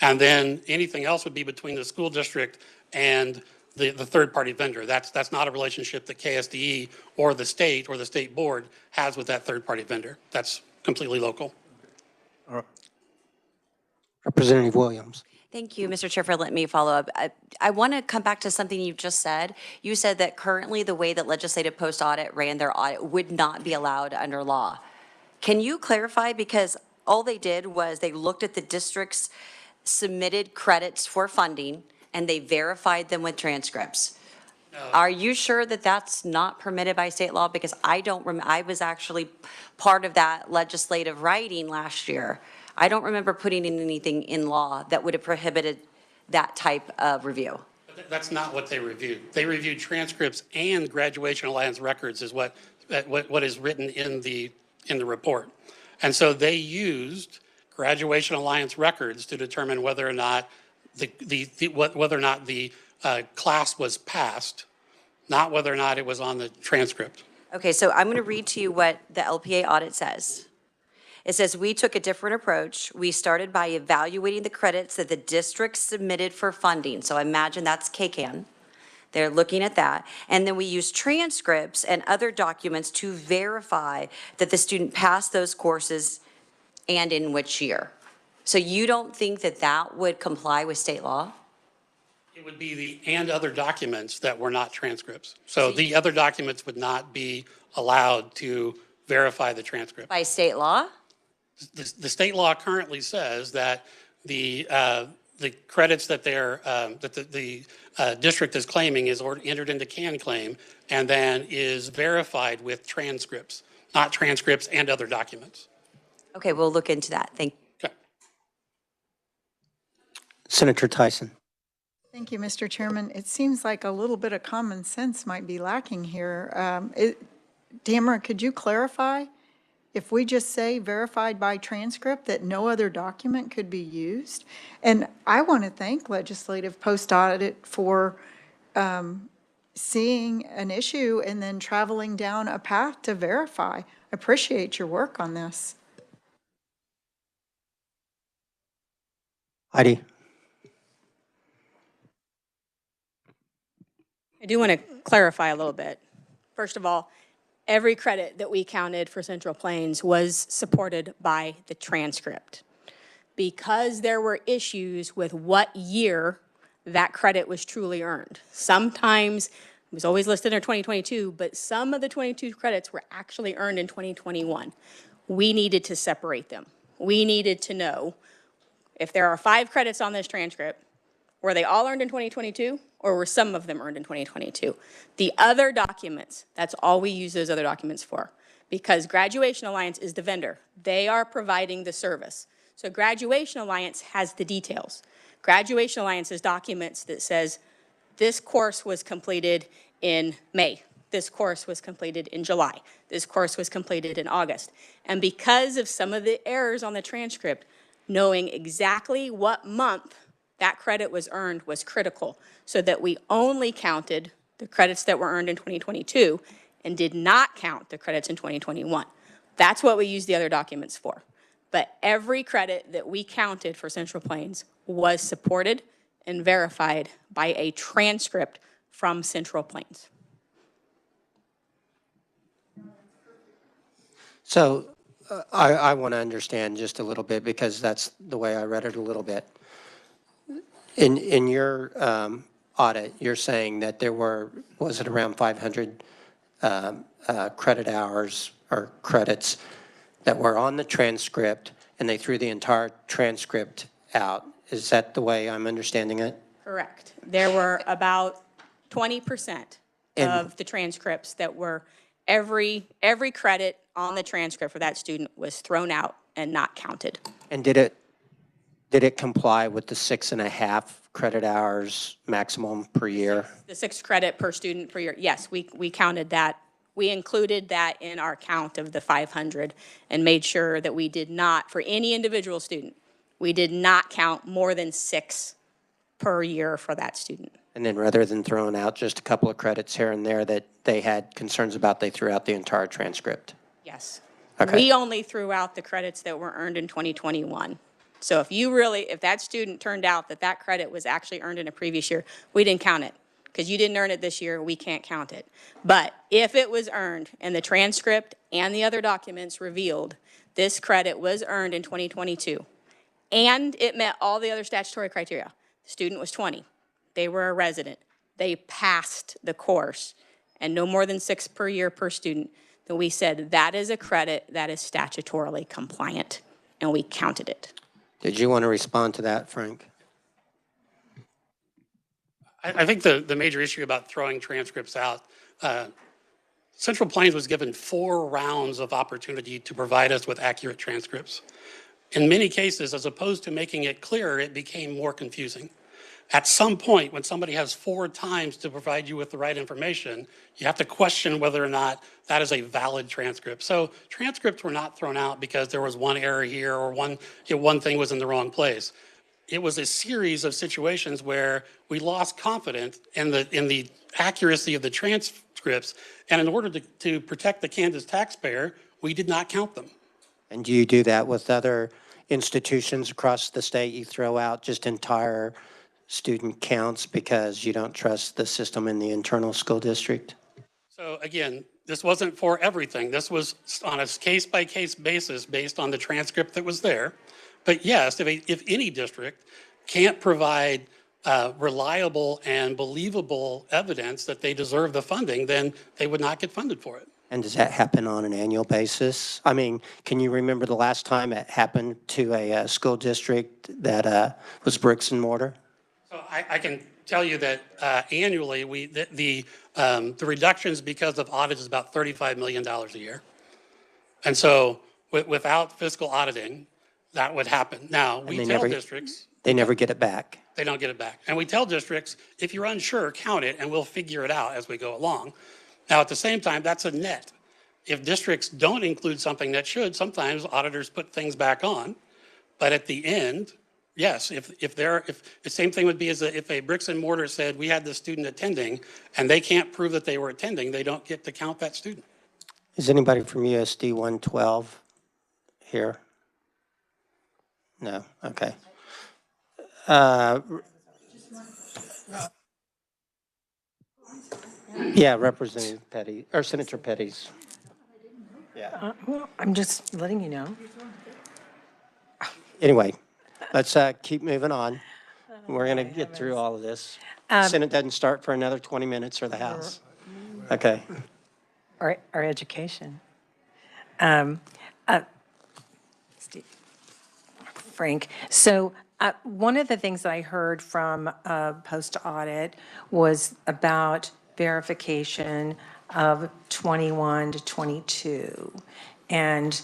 and then anything else would be between the school district and the third-party vendor. That's not a relationship that KSDE or the state board has with that third-party vendor. That's completely local. All right. Representative Williams. Thank you, Mr. Chair, for letting me follow up. I want to come back to something you just said. You said that currently the way that Legislative Post Audit ran their audit would not be allowed under law. Can you clarify? Because all they did was they looked at the district's submitted credits for funding and they verified them with transcripts. No. Are you sure that that's not permitted by state law? Because I was actually part of that legislative writing last year. I don't remember putting in anything in law that would have prohibited that type of review. That's not what they reviewed. They reviewed transcripts and Graduation Alliance records is what is written in the report. And so they used Graduation Alliance records to determine whether or not the class was passed, not whether or not it was on the transcript. Okay, so I'm going to read to you what the LPA audit says. It says, we took a different approach. We started by evaluating the credits that the district submitted for funding. So imagine that's KCAN. They're looking at that. And then we used transcripts and other documents to verify that the student passed those courses and in which year. So you don't think that that would comply with state law? It would be the and other documents that were not transcripts. So the other documents would not be allowed to verify the transcript. By state law? The state law currently says that the credits that the district is claiming is entered into CAN claim and then is verified with transcripts, not transcripts and other documents. Okay, we'll look into that. Thank you. Okay. Senator Tyson. Thank you, Mr. Chairman. It seems like a little bit of common sense might be lacking here. Tamara, could you clarify? If we just say verified by transcript, that no other document could be used? And I want to thank Legislative Post Audit for seeing an issue and then traveling down a path to verify. Appreciate your work on this. Heidi. I do want to clarify a little bit. First of all, every credit that we counted for Central Plains was supported by the transcript. Because there were issues with what year that credit was truly earned. Sometimes, it was always listed in 2022, but some of the 22 credits were actually earned in 2021. We needed to separate them. We needed to know if there are 5 credits on this transcript, were they all earned in 2022 or were some of them earned in 2022? The other documents, that's all we use those other documents for, because Graduation Alliance is the vendor. They are providing the service. So Graduation Alliance has the details. Graduation Alliance's documents that says this course was completed in May. This course was completed in July. This course was completed in August. And because of some of the errors on the transcript, knowing exactly what month that credit was earned was critical, so that we only counted the credits that were earned in 2022 and did not count the credits in 2021. That's what we use the other documents for. But every credit that we counted for Central Plains was supported and verified by a transcript from Central Plains. So I want to understand just a little bit, because that's the way I read it a little bit. In your audit, you're saying that there were, was it around 500 credit hours or credits that were on the transcript, and they threw the entire transcript out. Is that the way I'm understanding it? Correct. There were about 20% of the transcripts that were, every credit on the transcript for that student was thrown out and not counted. And did it comply with the 6.5 credit hours maximum per year? The 6 credit per student per year. Yes, we counted that. We included that in our count of the 500 and made sure that we did not, for any individual student, we did not count more than 6 per year for that student. And then rather than throwing out just a couple of credits here and there that they had concerns about, they threw out the entire transcript? Yes. Okay. We only threw out the credits that were earned in 2021. So if that student turned out that that credit was actually earned in a previous year, we didn't count it. Because you didn't earn it this year, we can't count it. But if it was earned and the transcript and the other documents revealed this credit was earned in 2022, and it met all the other statutory criteria. The student was 20. They were a resident. They passed the course, and no more than 6 per year per student. Then we said that is a credit that is statutorily compliant, and we counted it. Did you want to respond to that, Frank? I think the major issue about throwing transcripts out, Central Plains was given 4 rounds of opportunity to provide us with accurate transcripts. In many cases, as opposed to making it clearer, it became more confusing. At some point, when somebody has 4 times to provide you with the right information, you have to question whether or not that is a valid transcript. So transcripts were not thrown out because there was one error here or one thing was in the wrong place. It was a series of situations where we lost confidence in the accuracy of the transcripts, and in order to protect the Kansas taxpayer, we did not count them. And do you do that with other institutions across the state? You throw out just entire student counts because you don't trust the system in the internal school district? So again, this wasn't for everything. This was on a case-by-case basis based on the transcript that was there. But yes, if any district can't provide reliable and believable evidence that they deserve the funding, then they would not get funded for it. And does that happen on an annual basis? I mean, can you remember the last time it happened to a school district that was bricks and mortar? So I can tell you that annually, the reductions because of audit is about $35 million a year. And so without fiscal auditing, that would happen. Now, we tell districts. They never get it back. They don't get it back. And we tell districts, if you're unsure, count it, and we'll figure it out as we go along. Now, at the same time, that's a net. If districts don't include something that should, sometimes auditors put things back on. But at the end, yes, if the same thing would be as if a bricks and mortar said, we had this student attending, and they can't prove that they were attending, they don't get to count that student. Is anybody from USD 112 here? No, okay. Yeah, Representative Petty, or Senator Petty's. Yeah. Well, I'm just letting you know. Anyway, let's keep moving on. We're going to get through all of this. Senate doesn't start for another 20 minutes, or the House. Okay. Our education. Steve, Frank, so one of the things that I heard from post-audit was about verification of 21 to 22. And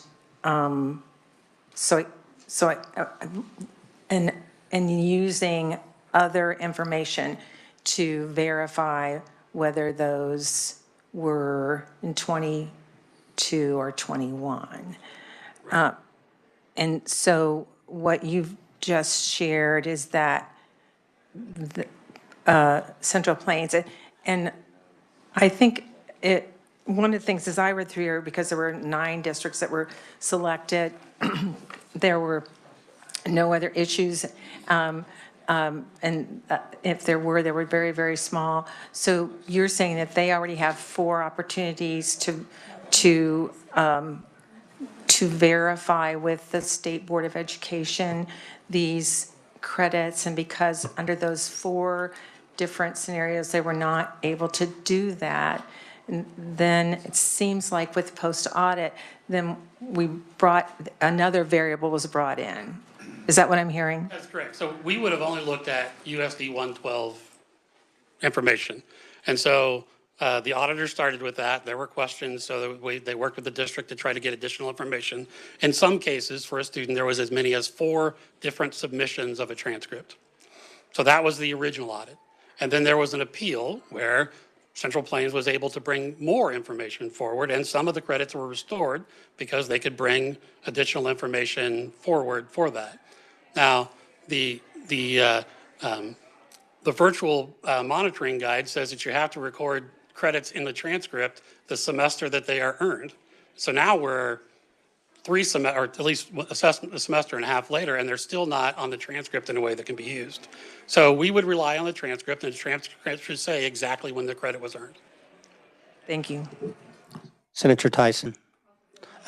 and using other information to verify whether those were in 22 or 21. And so what you've just shared is that the Central Plains, and I think one of the things as I read through here, because there were 9 districts that were selected, there were no other issues. And if there were very, very small. So you're saying that they already have 4 opportunities to verify with the State Board of Education these credits, and because under those 4 different scenarios, they were not able to do that, and then it seems like with post-audit, then another variable was brought in. Is that what I'm hearing? That's correct. So we would have only looked at USD 112 information. And so the auditor started with that. There were questions, so they worked with the district to try to get additional information. In some cases, for a student, there was as many as 4 different submissions of a transcript. So that was the original audit. And then there was an appeal where Central Plains was able to bring more information forward, and some of the credits were restored because they could bring additional information forward for that. Now, the virtual monitoring guide says that you have to record credits in the transcript the semester that they are earned. So now we're 3 semester, or at least a semester and a half later, and they're still not on the transcript in a way that can be used. So we would rely on the transcript, and the transcript should say exactly when the credit was earned. Thank you. Senator Tyson.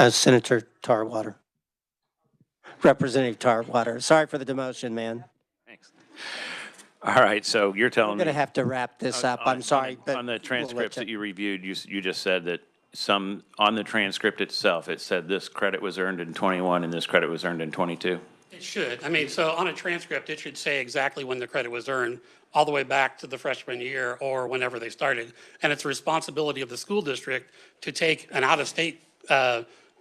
Senator Tarwater. Representative Tarwater. Sorry for the demotion, man. Thanks. All right, so you're telling me. We're going to have to wrap this up. I'm sorry. but On the transcripts we'll that you reviewed, you just said that some, on the transcript itself, it said this credit was earned in 21 and this credit was earned in 22? It should. I mean, so on a transcript, it should say exactly when the credit was earned, all the way back to the freshman year or whenever they started. And it's the responsibility of the school district to take an out-of-state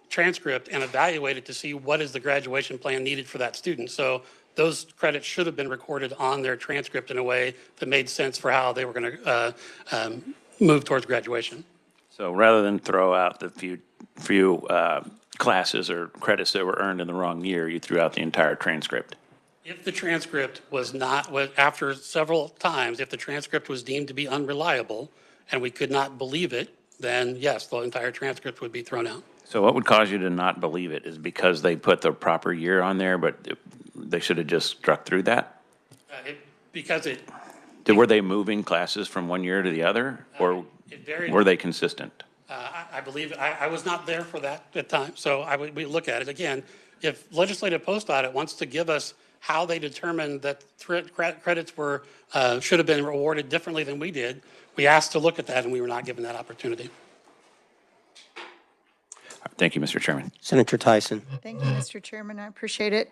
transcript and evaluate it to see what is the graduation plan needed for that student. So those credits should have been recorded on their transcript in a way that made sense for how they were going to move towards graduation. So rather than throw out the few classes or credits that were earned in the wrong year, you threw out the entire transcript. If the transcript was after several times, if the transcript was deemed to be unreliable and we could not believe it, then yes, the entire transcript would be thrown out. So what would cause you to not believe it? Is because they put the proper year on there, but they should have just struck through that? Were they moving classes from one year to the other, or were they consistent? I believe, I was not there for that at the time, so we look at it. Again, if legislative post-audit wants to give us how they determined that credits should have been awarded differently than we did, we asked to look at that, and we were not given that opportunity. Thank you, Mr. Chairman. Senator Tyson. Thank you, Mr. Chairman. I appreciate it.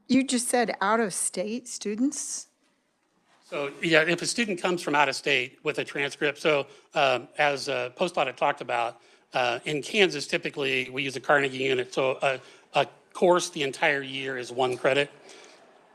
You just said out-of-state students? So, yeah, if a student comes from out of state with a transcript, so as post-audit talked about, in Kansas, typically, we use a Carnegie unit, so a course the entire year is 1 credit.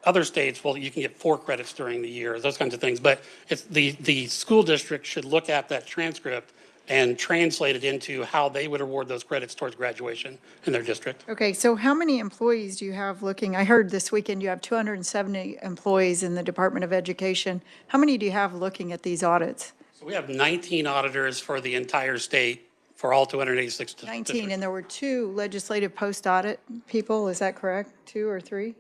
Other states, well, you can get 4 credits during the year, those kinds of things. But it's the school district should look at that transcript and translate it into how they would award those credits towards graduation in their district. Okay, so how many employees do you have looking? I heard this weekend you have 270 employees in the Department of Education. How many do you have looking at these audits? So we have 19 auditors for the entire state for all 286 districts. 19, and there were 2 legislative post-audit people, is that correct? 2 or 3?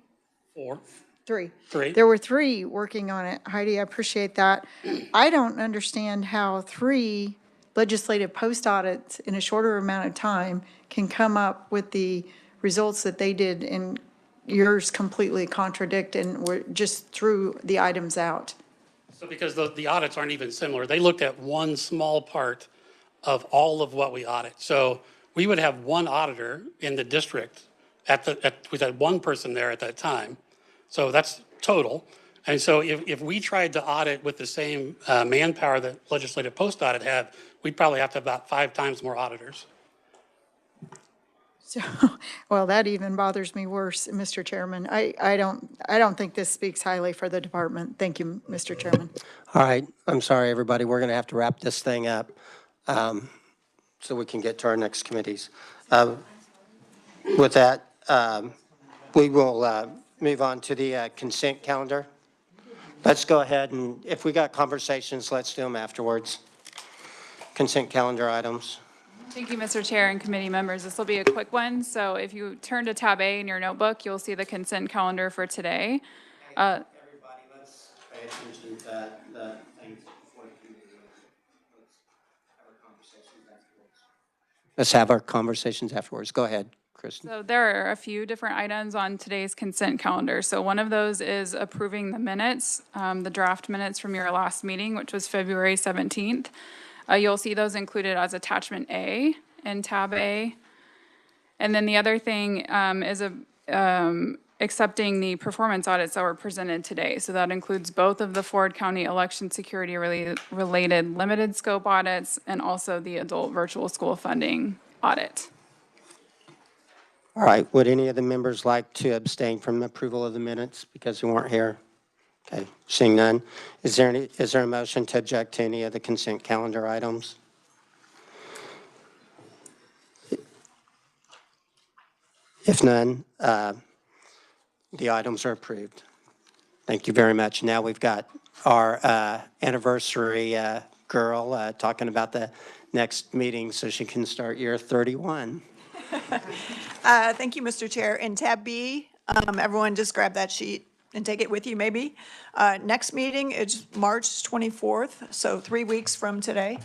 4. 3. 3. There were 3 working on it. Heidi, I appreciate that. I don't understand how 3 legislative post-audits in a shorter amount of time can come up with the results that they did, and yours completely contradict, and we're just threw the items out. So because the audits aren't even similar, they looked at one small part of all of what we audit. So we would have 1 auditor in the district we had 1 person there at that time. So that's total. And so if we tried to audit with the same manpower that legislative post-audit had, we'd probably have to have about 5 times more auditors. So, well, that even bothers me worse, Mr. Chairman. I don't think this speaks highly for the department. Thank you, Mr. Chairman. All right, I'm sorry, everybody, we're going to have to wrap this thing up so we can get to our next committees. With that, we will move on to the consent calendar. Let's go ahead and if we got conversations, let's do them afterwards. Consent calendar items. Thank you, Mr. Chair and committee members. This will be a quick one. So if you turn to tab A in your notebook, you'll see the consent calendar for today. Everybody, let's pay attention to the things before the committee. Let's have our conversations afterwards. Go ahead, Kristen. So there are a few different items on today's consent calendar. So one of those is approving the minutes, the draft minutes from your last meeting, which was February 17th. You'll see those included as attachment A in tab A. And then the other thing is accepting the performance audits that were presented today. So that includes both of the Ford County election security related limited scope audits and also the adult virtual school funding audit. All right, would any of the members like to abstain from the approval of the minutes because they weren't here? Okay, seeing none. Is there a motion to object to any of the consent calendar items? If none, the items are approved. Thank you very much. Now we've got our anniversary girl talking about the next meeting so she can start year 31. Thank you, Mr. Chair. In tab B, everyone just grab that sheet and take it with you maybe. Next meeting is March 24th, so 3 weeks from today.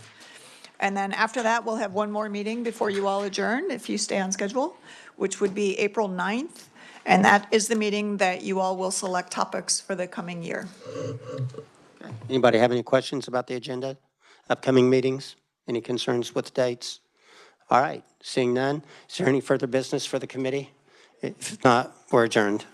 And then after that, we'll have one more meeting before you all adjourn, if you stay on schedule, which would be April 9th. And that is the meeting that you all will select topics for the coming year. Anybody have any questions about the agenda, upcoming meetings? Any concerns with the dates? All right, seeing none, is there any further business for the committee? If not, we're adjourned.